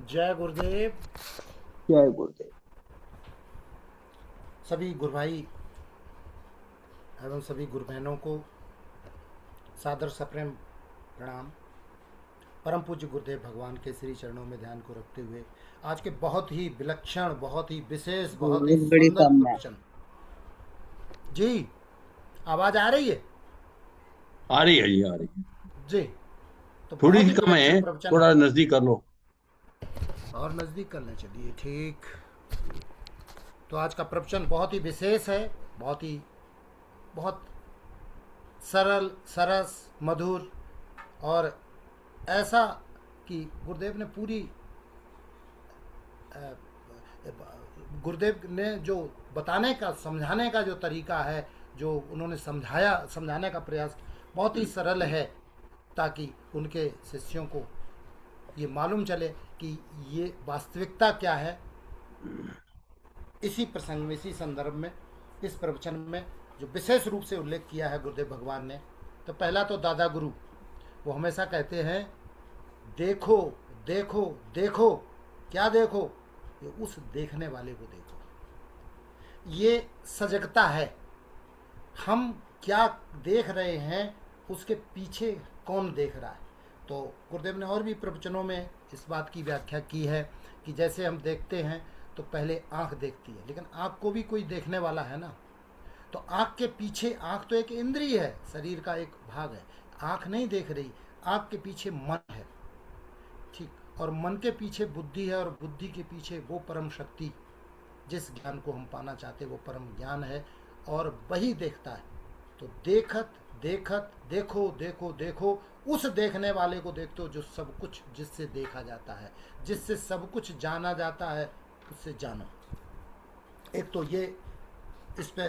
जय गुरुदेव, जय गुरुदेव। सभी गुरु भाई एवं सभी गुरु बहनों को सादर सप्रेम प्रणाम। परम पूज्य गुरुदेव भगवान के श्री चरणों में ध्यान को रखते हुए आज के बहुत ही विलक्षण, बहुत ही विशेष, बहुत ही सुंदर प्रवचन। जी आवाज आ रही है? आ रही है जी, आ रही है जी। तो थोड़ी सी कम है, थोड़ा नजदीक कर लो और नजदीक कर लें। चलिए ठीक। तो आज का प्रवचन बहुत ही विशेष है, बहुत सरल, सरस, मधुर, और ऐसा कि गुरुदेव ने जो बताने का, समझाने का जो तरीका है, जो उन्होंने समझाने का प्रयास बहुत ही सरल है, ताकि उनके शिष्यों को ये मालूम चले कि ये वास्तविकता क्या है। इसी प्रसंग में, इसी संदर्भ में, इस प्रवचन में जो विशेष रूप से उल्लेख किया है गुरुदेव भगवान ने, तो पहला तो दादा गुरु वो हमेशा कहते हैं, देखो देखो देखो। क्या देखो? ये उस देखने वाले को देखो। ये सजगता है। हम क्या देख रहे हैं, उसके पीछे कौन देख रहा है। तो गुरुदेव ने और भी प्रवचनों में इस बात की व्याख्या की है कि जैसे हम देखते हैं तो पहले आँख देखती है, लेकिन आँख को भी कोई देखने वाला है ना। तो आँख के पीछे, आँख तो एक इंद्रिय है, शरीर का एक भाग है। आँख नहीं देख रही, आँख के पीछे मन है, ठीक। और मन के पीछे बुद्धि है, और बुद्धि के पीछे वो परम शक्ति, जिस ज्ञान को हम पाना चाहते वो परम ज्ञान है, और वही देखता है। तो देखत देखत देखो देखो देखो, उस देखने वाले को देखते हो जो सब कुछ जिससे देखा जाता है, जिससे सब कुछ जाना जाता है, उससे जानो। एक तो ये इस पे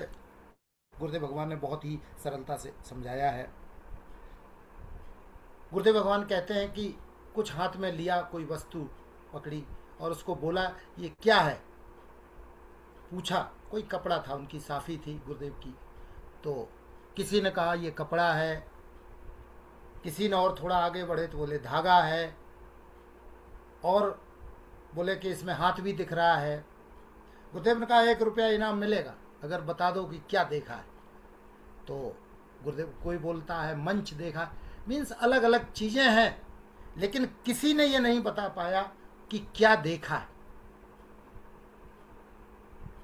गुरुदेव भगवान ने बहुत ही सरलता से समझाया है। गुरुदेव भगवान कहते हैं कि कुछ हाथ में लिया, कोई वस्तु पकड़ी और उसको बोला ये क्या है, पूछा, कोई कपड़ा था, उनकी साफी थी गुरुदेव की, तो किसी ने कहा ये कपड़ा है, किसी ने और थोड़ा आगे बढ़े तो बोले धागा है, और बोले कि इसमें हाथ भी दिख रहा है। गुरुदेव ने कहा 1 रुपया इनाम मिलेगा अगर बता दो कि क्या देखा है। तो गुरुदेव, कोई बोलता है मंच देखा, मीन्स अलग अलग चीज़ें हैं, लेकिन किसी ने ये नहीं बता पाया कि क्या देखा है।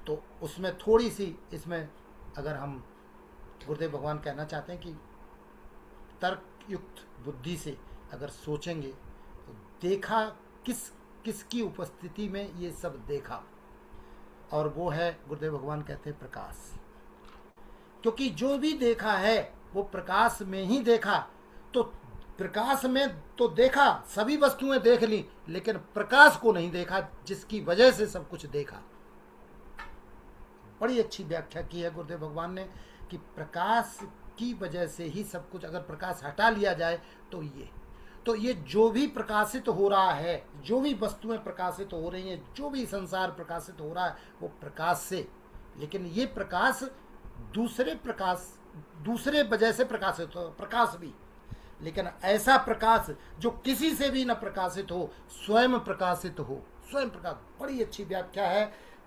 तो उसमें थोड़ी सी, इसमें अगर हम गुरुदेव भगवान कहना चाहते हैं कि तर्कयुक्त बुद्धि से अगर सोचेंगे तो देखा किसकी उपस्थिति में ये सब देखा, और वो है गुरुदेव भगवान कहते हैं प्रकाश। क्योंकि जो भी देखा है वो प्रकाश में ही देखा, तो प्रकाश में तो देखा, सभी वस्तुएं देख ली, लेकिन प्रकाश को नहीं देखा जिसकी वजह से सब कुछ देखा। बड़ी अच्छी व्याख्या की है गुरुदेव भगवान ने कि प्रकाश की वजह से ही सब कुछ, अगर प्रकाश हटा लिया जाए तो ये जो भी प्रकाशित हो रहा है, जो भी वस्तुएं प्रकाशित हो रही हैं, जो भी संसार प्रकाशित हो रहा है वो प्रकाश से, लेकिन ये प्रकाश दूसरे वजह से प्रकाशित हो, प्रकाश भी, लेकिन ऐसा प्रकाश जो किसी से भी न प्रकाशित हो, स्वयं प्रकाशित हो, स्वयं प्रकाश। बड़ी अच्छी व्याख्या है।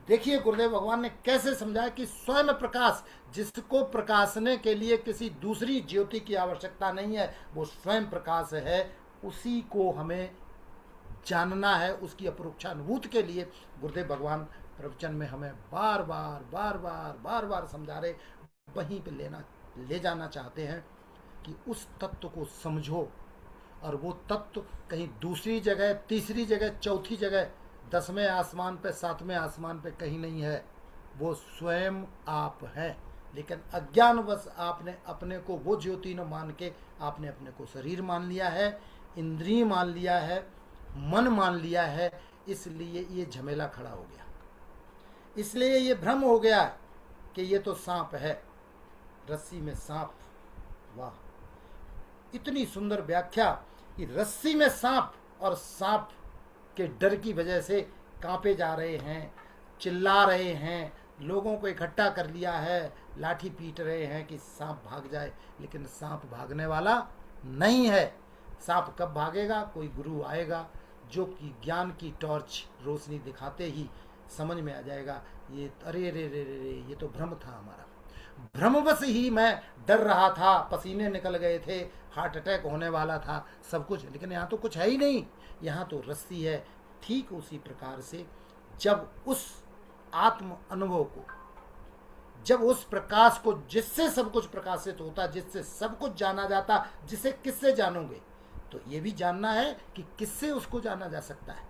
देखिए गुरुदेव भगवान ने कैसे समझाया कि स्वयं प्रकाश, जिसको प्रकाशने के लिए किसी दूसरी ज्योति की आवश्यकता नहीं है, वो स्वयं प्रकाश है, उसी को हमें जानना है। उसकी अपरोक्षानुभूति के लिए गुरुदेव भगवान प्रवचन में हमें बार बार समझा रहे, वहीं पे ले जाना चाहते हैं कि उस तत्व को समझो, और वो तत्व कहीं दूसरी जगह, तीसरी जगह, चौथी जगह, 10वें आसमान पे, 7वें आसमान पे कहीं नहीं है, वो स्वयं आप है। लेकिन अज्ञानवश आपने अपने को वो ज्योति न मान के आपने अपने को शरीर मान लिया है, इंद्रिय मान लिया है, मन मान लिया है, इसलिए ये झमेला खड़ा हो गया, इसलिए ये भ्रम हो गया कि ये तो सांप है, रस्सी में सांप। वाह, इतनी सुंदर व्याख्या कि रस्सी में सांप, और सांप के डर की वजह से कांपे जा रहे हैं, चिल्ला रहे हैं, लोगों को इकट्ठा कर लिया है, लाठी पीट रहे हैं कि सांप भाग जाए, लेकिन सांप भागने वाला नहीं है। सांप कब भागेगा? कोई गुरु आएगा जो कि ज्ञान की टॉर्च रोशनी दिखाते ही समझ में आ जाएगा, ये अरे रे रे रे ये तो भ्रम था हमारा, भ्रमवश ही मैं डर रहा था, पसीने निकल गए थे, हार्ट अटैक होने वाला था, सब कुछ, लेकिन यहाँ तो कुछ है ही नहीं, यहाँ तो रस्सी है। ठीक उसी प्रकार से जब उस आत्म अनुभव को, जब उस प्रकाश को, जिससे सब कुछ प्रकाशित होता, जिससे सब कुछ जाना जाता, जिसे किससे जानोगे, तो ये भी जानना है कि किससे उसको जाना जा सकता है।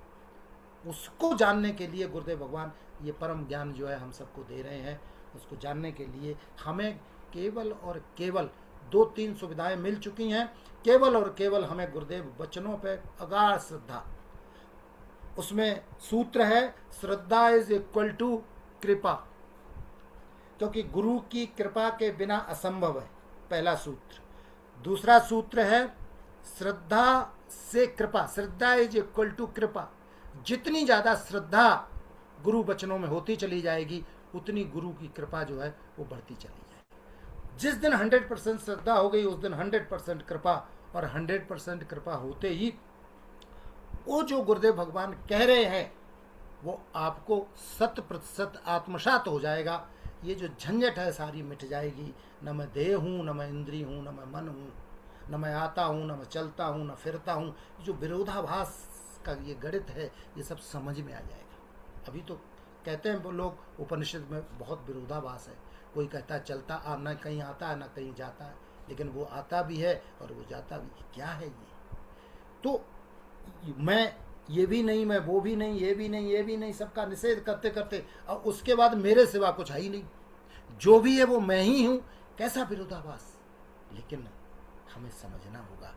उसको जानने के लिए गुरुदेव भगवान ये परम ज्ञान जो है हम सबको दे रहे हैं, उसको जानने के लिए हमें केवल और केवल 2-3 सुविधाएं मिल चुकी हैं। केवल और केवल हमें गुरुदेव वचनों पे अगाध श्रद्धा, उसमें सूत्र है श्रद्धा इज इक्वल टू कृपा, क्योंकि गुरु की कृपा के बिना असंभव है, पहला सूत्र। दूसरा सूत्र है श्रद्धा से कृपा, श्रद्धा इज इक्वल टू कृपा। जितनी ज़्यादा श्रद्धा गुरु वचनों में होती चली जाएगी, उतनी गुरु की कृपा जो है वो बढ़ती चली जाएगी। जिस दिन 100% श्रद्धा हो गई, उस दिन 100% कृपा, और 100% कृपा होते ही वो जो गुरुदेव भगवान कह रहे हैं वो आपको 100% आत्मसात हो जाएगा। ये जो झंझट है सारी मिट जाएगी। न मैं देह हूँ, न मैं इंद्रिय हूँ, न मैं मन हूँ, न मैं आता हूँ, न मैं चलता हूँ, न फिरता हूँ। जो विरोधाभास का ये गणित है, ये सब समझ में आ जाएगा। अभी तो कहते हैं वो लोग उपनिषद में बहुत विरोधाभास है, कोई कहता है चलता, न कहीं आता है, न कहीं जाता है, लेकिन वो आता भी है और वो जाता भी है। क्या है ये? तो मैं ये भी नहीं, मैं वो भी नहीं, ये भी नहीं, ये भी नहीं, सबका निषेध करते करते और उसके बाद मेरे सिवा कुछ है ही नहीं, जो भी है वो मैं ही हूँ। कैसा विरोधाभास! लेकिन हमें समझना होगा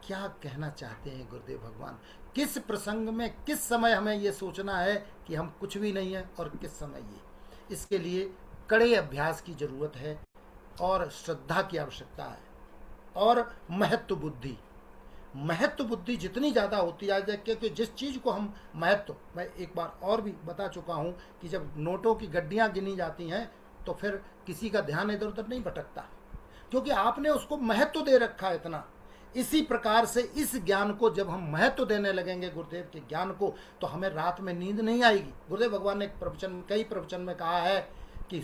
क्या कहना चाहते हैं गुरुदेव भगवान, किस प्रसंग में किस समय हमें ये सोचना है कि हम कुछ भी नहीं है और किस समय ये। इसके लिए कड़े अभ्यास की जरूरत है और श्रद्धा की आवश्यकता है और महत्व बुद्धि जितनी ज़्यादा होती है, क्योंकि जिस चीज़ को हम महत्व, मैं एक बार और भी बता चुका हूँ कि जब नोटों की गड्डियाँ गिनी जाती हैं तो फिर किसी का ध्यान इधर उधर नहीं भटकता, क्योंकि आपने उसको महत्व दे रखा है इतना। इसी प्रकार से इस ज्ञान को जब हम महत्व देने लगेंगे गुरुदेव के ज्ञान को, तो हमें रात में नींद नहीं आएगी। गुरुदेव भगवान ने कई प्रवचन में कहा है कि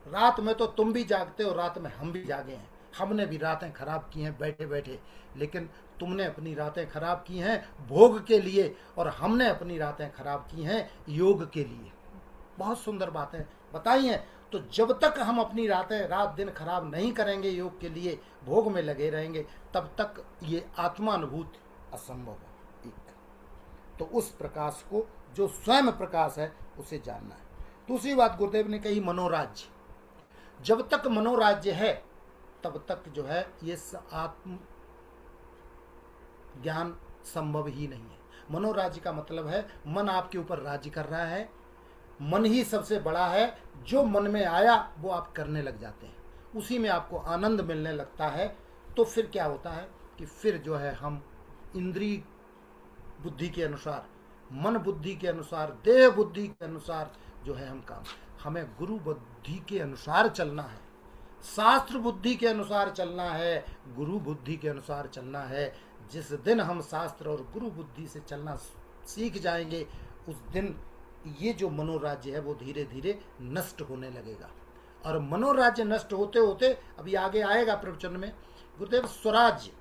रात में तो तुम भी जागते हो, रात में हम भी जागे हैं, हमने भी रातें खराब की हैं बैठे बैठे, लेकिन तुमने अपनी रातें खराब की हैं भोग के लिए और हमने अपनी रातें खराब की हैं योग के लिए। बहुत सुंदर बातें बताई हैं। तो जब तक हम अपनी रात दिन खराब नहीं करेंगे, योग के लिए भोग में लगे रहेंगे, तब तक ये आत्मानुभूति असंभव है। एक तो उस प्रकाश को जो स्वयं प्रकाश है उसे जानना है। दूसरी बात गुरुदेव ने कही मनोराज्य। जब तक मनोराज्य है तब तक जो है ये आत्म ज्ञान संभव ही नहीं है। मनोराज्य का मतलब है मन आपके ऊपर राज्य कर रहा है, मन ही सबसे बड़ा है, जो मन में आया वो आप करने लग जाते हैं, उसी में आपको आनंद मिलने लगता है। तो फिर क्या होता है कि फिर जो है हम इंद्रिय बुद्धि के अनुसार, मन बुद्धि के अनुसार, देह बुद्धि के अनुसार जो है हमें गुरु बुद्धि के अनुसार चलना है, शास्त्र बुद्धि के अनुसार चलना है, गुरु बुद्धि के अनुसार चलना है। जिस दिन हम शास्त्र और गुरु बुद्धि से चलना सीख जाएंगे, उस दिन ये जो मनोराज्य है वो धीरे धीरे नष्ट होने लगेगा। और मनोराज्य नष्ट होते होते, अभी आगे आएगा प्रवचन में गुरुदेव, स्वराज्य,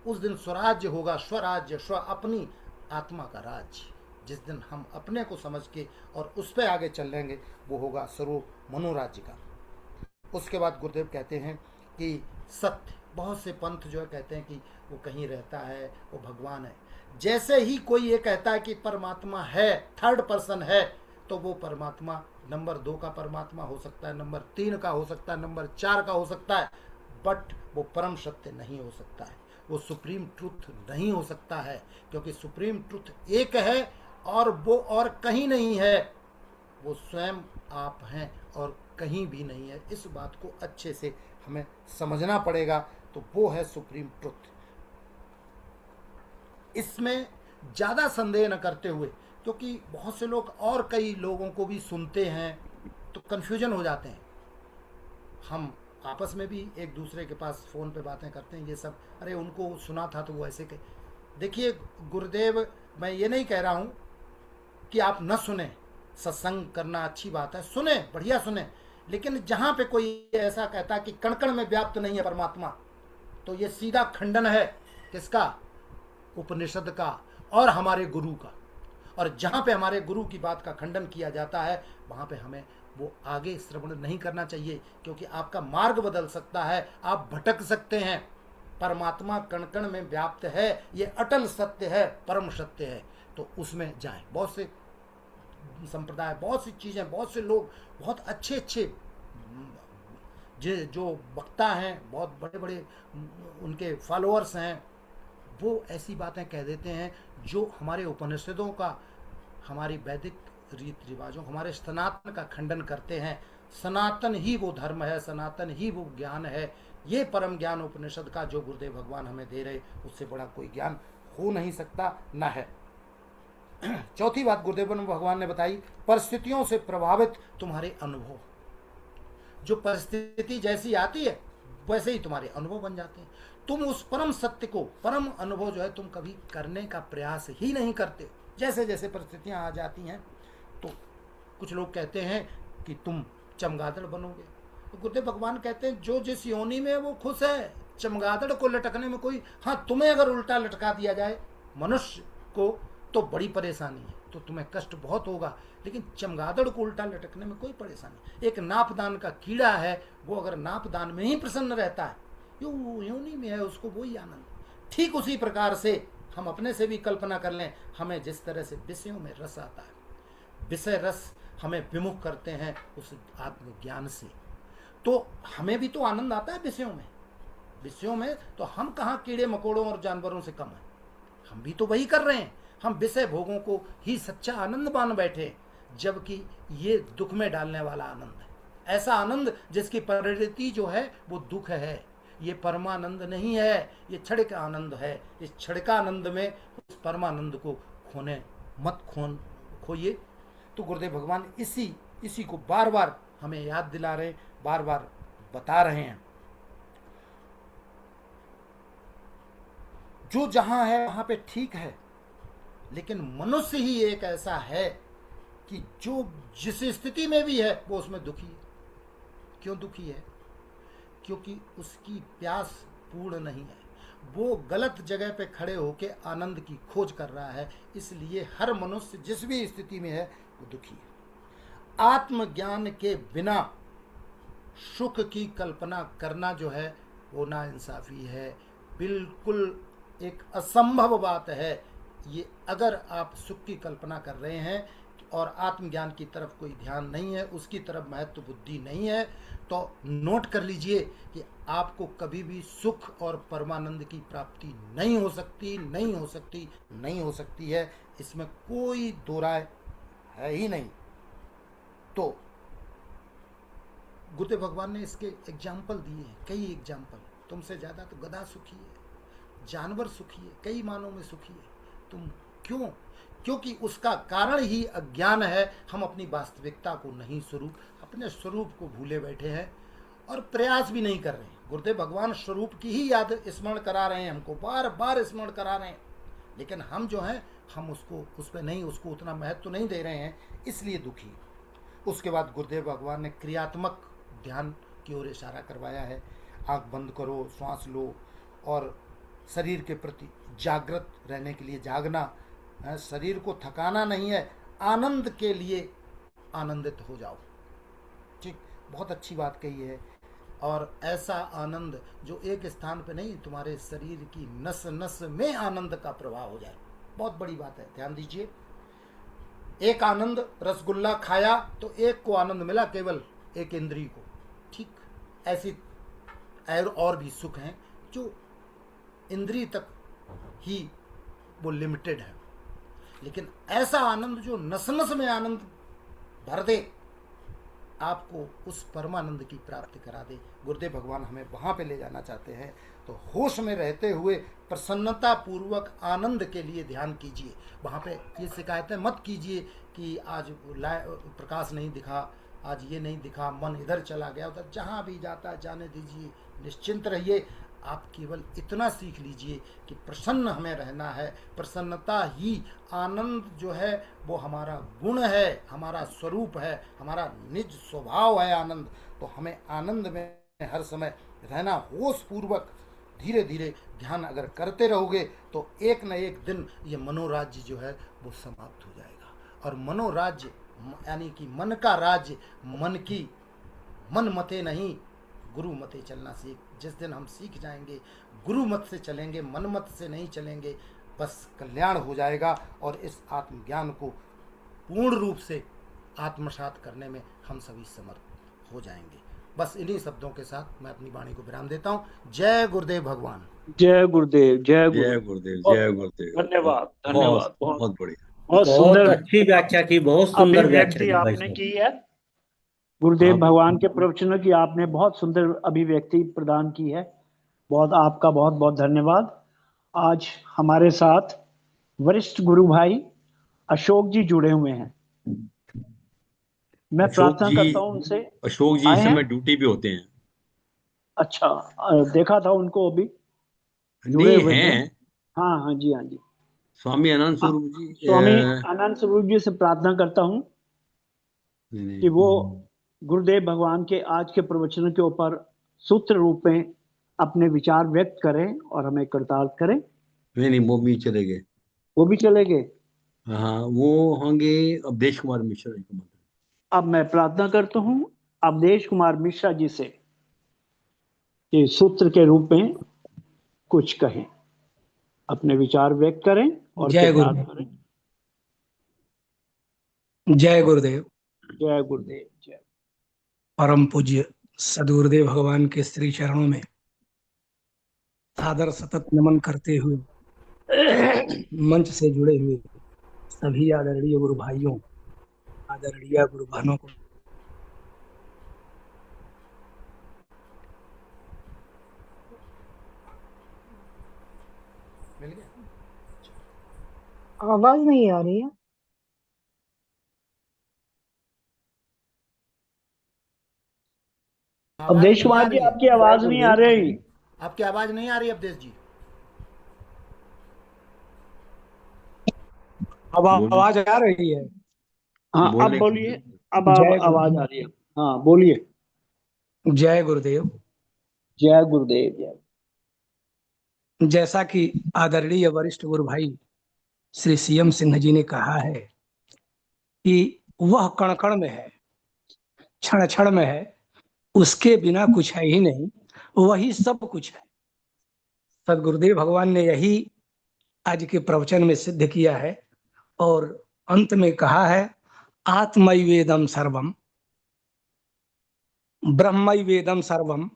उस दिन स्वराज्य होगा, स्वराज्य, स्व अपनी आत्मा का राज्य। जिस दिन हम अपने को समझ के और उस पर आगे चलेंगे वो होगा स्वरूप मनोराज्य का। उसके बाद गुरुदेव कहते हैं कि सत्य, बहुत से पंथ जो है कहते हैं कि वो कहीं रहता है, वो भगवान है। जैसे ही कोई ये कहता है कि परमात्मा है, थर्ड पर्सन है, तो वो परमात्मा नंबर 2 का परमात्मा हो सकता है, नंबर 3 का हो सकता है, नंबर 4 का हो सकता है, बट वो परम सत्य नहीं हो सकता है, वो सुप्रीम ट्रुथ नहीं हो सकता है, क्योंकि सुप्रीम ट्रुथ एक है और वो और कहीं नहीं है, वो स्वयं आप हैं और कहीं भी नहीं है। इस बात को अच्छे से हमें समझना पड़ेगा। तो वो है सुप्रीम ट्रुथ। इसमें ज़्यादा संदेह न करते हुए, क्योंकि बहुत से लोग और कई लोगों को भी सुनते हैं तो कन्फ्यूजन हो जाते हैं। हम आपस में भी एक दूसरे के पास फ़ोन पे बातें करते हैं, ये सब, अरे उनको सुना था तो वो ऐसे कहे। देखिए गुरुदेव, मैं ये नहीं कह रहा हूँ कि आप न सुने, सत्संग करना अच्छी बात है, सुने, बढ़िया सुने, लेकिन जहाँ पे कोई ऐसा कहता है कि कण कण में व्याप्त नहीं है परमात्मा, तो ये सीधा खंडन है किसका? उपनिषद का और हमारे गुरु का। और जहाँ पे हमारे गुरु की बात का खंडन किया जाता है, वहाँ पे हमें वो आगे श्रवण नहीं करना चाहिए, क्योंकि आपका मार्ग बदल सकता है, आप भटक सकते हैं। परमात्मा कण कण में व्याप्त है, ये अटल सत्य है, परम सत्य है, तो उसमें जाएं। बहुत से संप्रदाय, बहुत सी चीज़ें, बहुत से लोग, बहुत अच्छे अच्छे जो वक्ता हैं, बहुत बड़े बड़े उनके फॉलोअर्स हैं, वो ऐसी बातें कह देते हैं जो हमारे उपनिषदों का, हमारी वैदिक रीत रिवाजों, हमारे सनातन का खंडन करते हैं। सनातन ही वो धर्म है, सनातन ही वो ज्ञान है, ये परम ज्ञान उपनिषद का जो गुरुदेव भगवान हमें दे रहे, उससे बड़ा कोई ज्ञान हो नहीं सकता, न है। चौथी बात गुरुदेव भगवान ने बताई, परिस्थितियों से प्रभावित तुम्हारे अनुभव। जो परिस्थिति जैसी आती है वैसे ही तुम्हारे अनुभव बन जाते हैं। तुम उस परम सत्य को, परम अनुभव जो है, तुम कभी करने का प्रयास ही नहीं करते। जैसे जैसे परिस्थितियां आ जाती हैं तो कुछ लोग कहते हैं कि तुम चमगादड़ बनोगे, तो गुरुदेव भगवान कहते हैं जो जिस योनि में वो खुश है, चमगादड़ को लटकने में कोई, हाँ तुम्हें अगर उल्टा लटका दिया जाए मनुष्य को तो बड़ी परेशानी है, तो तुम्हें कष्ट बहुत होगा, लेकिन चमगादड़ को उल्टा लटकने में कोई परेशानी। एक नापदान का कीड़ा है, वो अगर नापदान में ही प्रसन्न रहता है, योनि में है, उसको वही आनंद। ठीक उसी प्रकार से हम अपने से भी कल्पना कर लें, हमें जिस तरह से विषयों में रस आता है, विषय रस हमें विमुख करते हैं उस आत्मज्ञान से, तो हमें भी तो आनंद आता है विषयों में तो हम कहाँ कीड़े मकोड़ों और जानवरों से कम हैं। हम भी तो वही कर रहे हैं, हम विषय भोगों को ही सच्चा आनंद मान बैठे, जबकि ये दुख में डालने वाला आनंद है। ऐसा आनंद जिसकी परिणति जो है वो दुख है, ये परमानंद नहीं है, ये क्षणिक आनंद है। इस क्षणिकानंद में उस परमानंद को खोइए। तो गुरुदेव भगवान इसी को बार बार हमें याद दिला रहे, बार बार बता रहे हैं। जो जहां है वहां पे ठीक है, लेकिन मनुष्य ही एक ऐसा है कि जो जिस स्थिति में भी है वो उसमें दुखी है। क्यों दुखी है? क्योंकि उसकी प्यास पूर्ण नहीं है, वो गलत जगह पे खड़े होके आनंद की खोज कर रहा है। इसलिए हर मनुष्य जिस भी स्थिति में है वो दुखी है। आत्मज्ञान के बिना सुख की कल्पना करना जो है वो नाइंसाफी है, बिल्कुल एक असंभव बात है। ये अगर आप सुख की कल्पना कर रहे हैं और आत्मज्ञान की तरफ कोई ध्यान नहीं है, उसकी तरफ महत्व बुद्धि नहीं है, तो नोट कर लीजिए कि आपको कभी भी सुख और परमानंद की प्राप्ति नहीं हो सकती है। इसमें कोई दो राय है ही नहीं। तो गुरुदेव भगवान ने इसके एग्जाम्पल दिए हैं, कई एग्जाम्पल। तुमसे ज्यादा तो गधा सुखी है, जानवर सुखी है, कई मानों में सुखी है। तुम क्यों? क्योंकि उसका कारण ही अज्ञान है। हम अपनी वास्तविकता को नहीं, अपने स्वरूप को भूले बैठे हैं और प्रयास भी नहीं कर रहे हैं। गुरुदेव भगवान स्वरूप की ही याद स्मरण करा रहे हैं, हमको बार बार स्मरण करा रहे हैं, लेकिन हम जो हैं हम उसको उतना महत्व नहीं दे रहे हैं, इसलिए दुखी। उसके बाद गुरुदेव भगवान ने क्रियात्मक ध्यान की ओर इशारा करवाया है। आंख बंद करो, श्वास लो और शरीर के प्रति जागृत रहने के लिए जागना है। शरीर को थकाना नहीं है, आनंद के लिए आनंदित हो जाओ। ठीक, बहुत अच्छी बात कही है। और ऐसा आनंद जो एक स्थान पे नहीं, तुम्हारे शरीर की नस नस में आनंद का प्रवाह हो जाए, बहुत बड़ी बात है। ध्यान दीजिए, एक आनंद रसगुल्ला खाया तो एक को आनंद मिला, केवल एक इंद्री को। ठीक, ऐसी और भी सुख हैं जो इंद्री तक ही वो लिमिटेड है, लेकिन ऐसा आनंद जो नस नस में आनंद भर दे, आपको उस परमानंद की प्राप्ति करा दे। गुरुदेव भगवान हमें वहां पे ले जाना चाहते हैं। तो होश में रहते हुए प्रसन्नता पूर्वक आनंद के लिए ध्यान कीजिए। वहां पे ये शिकायतें मत कीजिए कि आज प्रकाश नहीं दिखा, आज ये नहीं दिखा, मन इधर चला गया उधर। जहां भी जाता जाने दीजिए, निश्चिंत रहिए। आप केवल इतना सीख लीजिए कि प्रसन्न हमें रहना है। प्रसन्नता ही आनंद जो है वो हमारा गुण है, हमारा स्वरूप है, हमारा निज स्वभाव है आनंद। तो हमें आनंद में हर समय रहना, होश पूर्वक धीरे धीरे ध्यान अगर करते रहोगे तो एक न एक दिन ये मनोराज्य जो है वो समाप्त हो जाएगा। और मनोराज्य यानी कि मन का राज्य, मन मते नहीं गुरु मते चलना सीख। जिस दिन हम सीख जाएंगे, गुरु मत से चलेंगे, मन मत से नहीं चलेंगे, बस कल्याण हो जाएगा। और इस आत्मज्ञान को पूर्ण रूप से आत्मसात करने में हम सभी समर्थ हो जाएंगे। बस इन्हीं शब्दों के साथ मैं अपनी वाणी को विराम देता हूँ। जय गुरुदेव भगवान। जय गुरुदेव, जय जय गुरुदेव, जय गुरुदेव। धन्यवाद। बहुत बढ़िया, बहुत बहुत सुंदर अच्छी व्याख्या की, बहुत सुंदर व्याख्या अभिव्यक्ति की भाई आपने साहब। की है। गुरुदेव आप- भगवान के प्रवचनों की आपने बहुत सुंदर अभिव्यक्ति प्रदान की है। आपका बहुत बहुत धन्यवाद। आज हमारे साथ वरिष्ठ गुरु भाई अशोक जी जुड़े हुए हैं। मैं प्रार्थना करता हूं उनसे। अशोक जी इस आए हैं? समय ड्यूटी पे होते हैं। अच्छा, देखा था उनको अभी जुड़े नहीं हुए थे। हैं, हाँ जी, हाँ जी। स्वामी अनंत स्वरूप जी। स्वामी आनंद स्वरूप जी से प्रार्थना करता हूं कि वो गुरुदेव भगवान के आज के प्रवचनों के ऊपर सूत्र रूप में अपने विचार व्यक्त करें और हमें कृतार्थ करें। नहीं, वो भी चले गए। वो भी चले गए। हाँ, वो होंगे अवधेश कुमार मिश्रा जी को। अब मैं प्रार्थना करता हूं अवधेश कुमार मिश्रा जी से कि सूत्र के रूप में कुछ कहें, अपने विचार व्यक्त करें और जय कृतार्थ करें। जय गुरुदेव। जय गुरुदेव। जय परम पूज्य सद्गुरुदेव भगवान के श्री चरणों में सादर सतत नमन करते हुए मंच से जुड़े हुए सभी आदरणीय गुरु भाइयों, आदरणीय गुरु बहनों को मिल गया। आवाज नहीं आ रही है। अवधेश कुमार जी, आपकी आवाज नहीं आ रही। आपकी आवाज नहीं आ रही अवधेश जी। अब आवाज आ रही है। हाँ, अब बोलने- बोलिए। अब जय आवाज आ रही है। हाँ, बोलिए। जय गुरुदेव। जय गुरुदेव। जय। जैसा कि आदरणीय वरिष्ठ गुरु भाई श्री सीएम सिन्हा जी ने कहा है कि वह कण कण में है, क्षण क्षण में है, उसके बिना कुछ है ही नहीं, वही सब कुछ है। सदगुरुदेव भगवान ने यही आज के प्रवचन में सिद्ध किया है और अंत में कहा है, आत्मैवेदम सर्वम, ब्रह्मैवेदम सर्वम।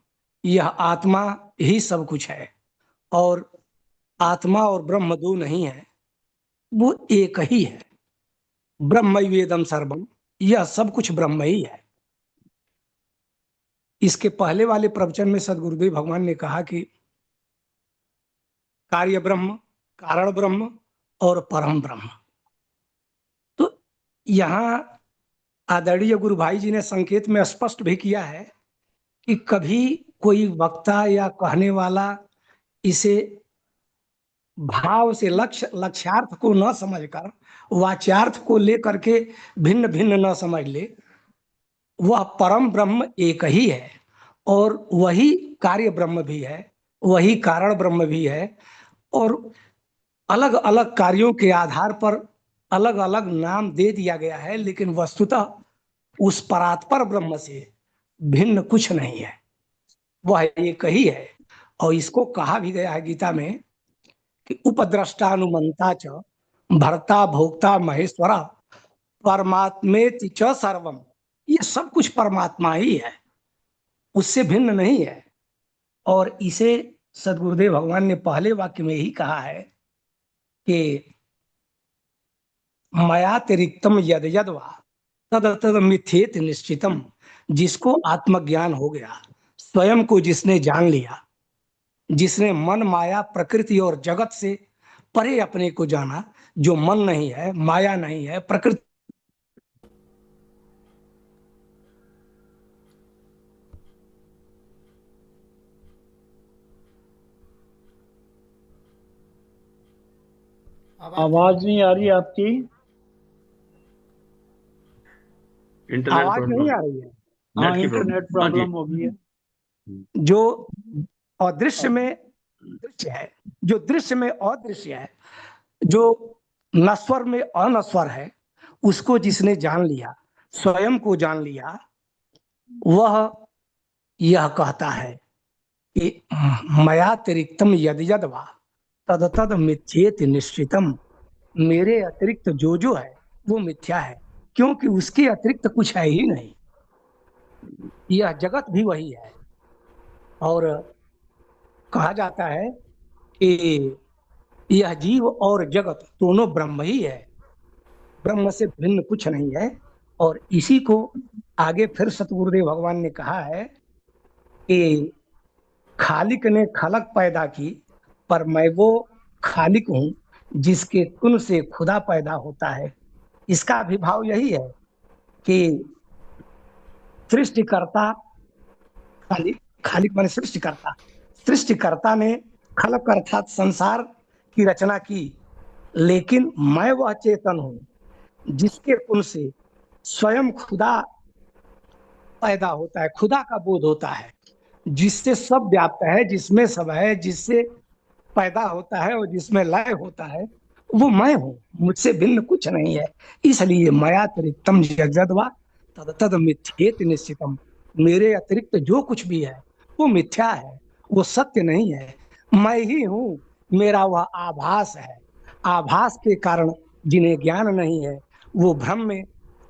यह आत्मा ही सब कुछ है और आत्मा और ब्रह्म दो नहीं है, वो एक ही है। ब्रह्मैवेदम सर्वम, यह सब कुछ ब्रह्म ही है। इसके पहले वाले प्रवचन में सदगुरुदेव भगवान ने कहा कि कार्य ब्रह्म, कारण ब्रह्म और परम ब्रह्म। तो यहाँ आदरणीय गुरु भाई जी ने संकेत में स्पष्ट भी किया है कि कभी कोई वक्ता या कहने वाला इसे भाव से लक्ष्यार्थ को न समझकर वाच्यार्थ को लेकर के भिन्न भिन्न न समझ ले। वह परम ब्रह्म एक ही है और वही कार्य ब्रह्म भी है, वही कारण ब्रह्म भी है और अलग अलग कार्यों के आधार पर अलग अलग नाम दे दिया गया है, लेकिन वस्तुतः उस परात्पर ब्रह्म से भिन्न कुछ नहीं है, वह एक ही है। और इसको कहा भी गया है गीता में कि उपद्रष्टानुमंता च भर्ता भोक्ता महेश्वरा परमात्मेति च सर्वम। ये सब कुछ परमात्मा ही है, उससे भिन्न नहीं है। और इसे सदगुरुदेव भगवान ने पहले वाक्य में ही कहा है कि मयातिरिक्तम यद यदवा तद तद मिथ्येत निश्चितम। जिसको आत्मज्ञान हो गया, स्वयं को जिसने जान लिया, जिसने मन माया प्रकृति और जगत से परे अपने को जाना, जो मन नहीं है, माया नहीं है, प्रकृति आवाज नहीं आ रही आपकी। आवाज नहीं आ रही है। हाँ, इंटरनेट प्रॉब्लम हो गई है। जो अदृश्य में दृश्य है, जो दृश्य में अदृश्य है, जो नश्वर में अनश्वर है, उसको जिसने जान लिया, स्वयं को जान लिया, वह यह कहता है कि मयातिरिक्तम यद यद वा तद तद मिथ्येत निश्चितम। मेरे अतिरिक्त जो जो है वो मिथ्या है, क्योंकि उसके अतिरिक्त कुछ है ही नहीं। यह जगत भी वही है और कहा जाता है कि यह जीव और जगत दोनों ब्रह्म ही है, ब्रह्म से भिन्न कुछ नहीं है। और इसी को आगे फिर सतगुरुदेव भगवान ने कहा है कि खालिक ने खलक पैदा की, पर मैं वो खालिक हूं जिसके कुन से खुदा पैदा होता है। इसका अभिभाव यही है कि सृष्टिकर्ता, खालिक, खालिक माने सृष्टिकर्ता, सृष्टिकर्ता ने खलक अर्थात संसार की रचना की, लेकिन मैं वह चेतन हूं जिसके कुन से स्वयं खुदा पैदा होता है, खुदा का बोध होता है, जिससे सब व्याप्त है, जिसमें सब है, जिससे पैदा होता है और जिसमें लय होता है, वो मैं हूं, मुझसे भिन्न कुछ नहीं है। इसलिए मयातिरिक्तम यद्यद्वा तद तद मिथ्येत निश्चितम। मेरे अतिरिक्त जो कुछ भी है वो मिथ्या है, वो सत्य नहीं है। मैं ही हूं, मेरा वह आभास है। आभास के कारण जिन्हें ज्ञान नहीं है वो भ्रम में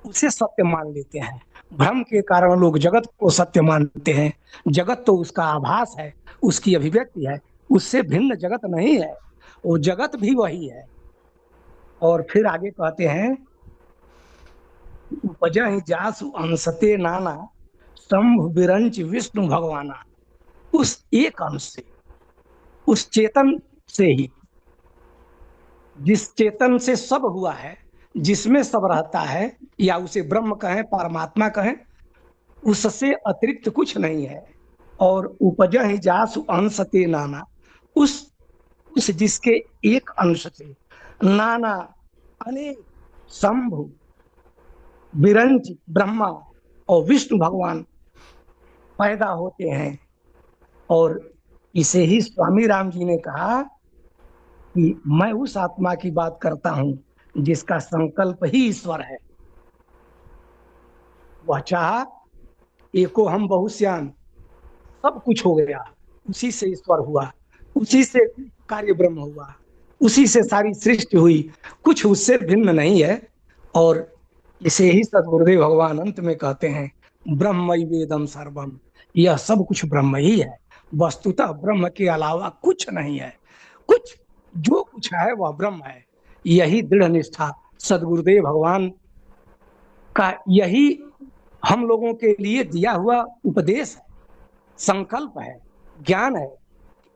उसे सत्य मान लेते हैं, भ्रम के कारण लोग जगत को सत्य मानते हैं। जगत तो उसका आभास है, उसकी अभिव्यक्ति है, उससे भिन्न जगत नहीं है, वो जगत भी वही है। और फिर आगे कहते हैं, उपजहि जासु अंशते नाना शंभु बिरंच विष्णु भगवाना। उस एक अंश से, उस चेतन से ही, जिस चेतन से सब हुआ है, जिसमें सब रहता है, या उसे ब्रह्म कहें, परमात्मा कहें, उससे अतिरिक्त कुछ नहीं है। और उपजहि जासु अंशते नाना, उस जिसके एक अंश से नाना अनेक शंभु बिरंच ब्रह्मा और विष्णु भगवान पैदा होते हैं। और इसे ही स्वामी राम जी ने कहा कि मैं उस आत्मा की बात करता हूं जिसका संकल्प ही ईश्वर है। वह चाहा एको हम बहुश्यान, सब कुछ हो गया, उसी से ईश्वर हुआ, उसी से कार्य ब्रह्म हुआ, उसी से सारी सृष्टि हुई, कुछ उससे भिन्न नहीं है। और इसे ही सद्गुरुदेव भगवान अंत में कहते हैं, ब्रह्मैवेदम सर्वम, यह सब कुछ ब्रह्म ही है, वस्तुतः ब्रह्म के अलावा कुछ नहीं है, कुछ जो कुछ है वह ब्रह्म है। यही दृढ़ निष्ठा सद्गुरुदेव भगवान का, यही हम लोगों के लिए दिया हुआ उपदेश है, संकल्प है, ज्ञान है।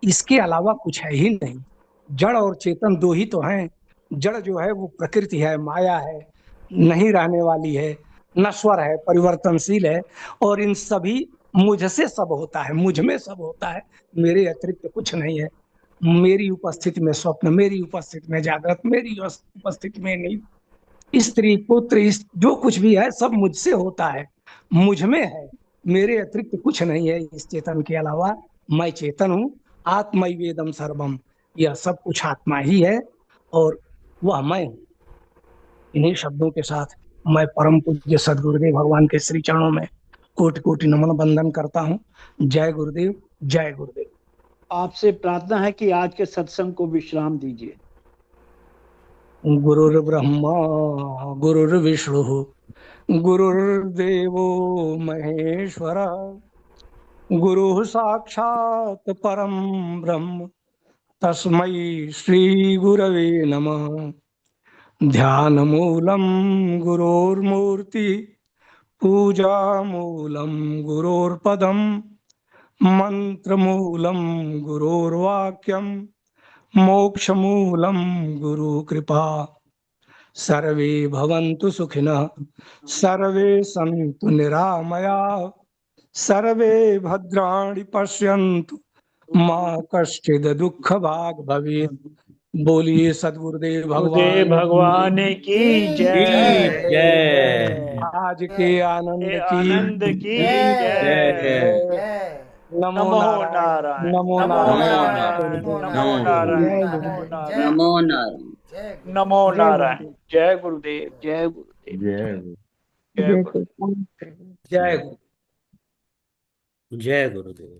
इसके अलावा कुछ है ही नहीं। जड़ और चेतन दो ही तो हैं। जड़ जो है वो प्रकृति है, माया है, नहीं रहने वाली है, नश्वर है, परिवर्तनशील है। और इन सभी, मुझसे सब होता है, मुझ में सब होता है, मेरे अतिरिक्त कुछ नहीं है। मेरी उपस्थिति में स्वप्न, मेरी उपस्थिति में जागृत, मेरी उपस्थिति में नींद, स्त्री पुत्र, जो कुछ भी है सब मुझसे होता है, मुझ में है, मेरे अतिरिक्त कुछ नहीं है। इस चेतन के अलावा मैं चेतन हूँ। आत्मैवेदम सर्वम, यह सब कुछ आत्मा ही है और वह मैं हूँ। इन्हीं शब्दों के साथ मैं परम पूज्य सद्गुरुदेव भगवान के श्री चरणों में कोटि कोटि नमन बंदन करता हूँ। जय गुरुदेव, जय गुरुदेव। आपसे प्रार्थना है कि आज के सत्संग को विश्राम दीजिए। गुरुर्ब्रह्मा गुरुर्विष्णु गुरुर्देवो महेश्वरा, गुरु साक्षात परम ब्रह्म, तस्मै श्री गुरवे नमः। ध्यान मूलम गुरोर्मूर्ति, पूजा मूलम गुरोर्पदम, मंत्र मूलम गुरोर्वाक्यम, मोक्ष मूलम गुरु कृपा। सर्वे भवन्तु सुखिनः, सर्वे सन्तु निरामया, सर्वे भद्राणि पश्यन्तु, मा कश्चित् दुःख भाग् भवेत्। बोलिए सद्गुरुदेव भगवान की जय। जय। आज के आनंद की जय। नमो नारायण, नमो नारायण, नमो नारायण, नमो नारायण। नमो नारायण। जय गुरुदेव, जय गुरुदेव, जय जय गुरु। जय गुरुदेव।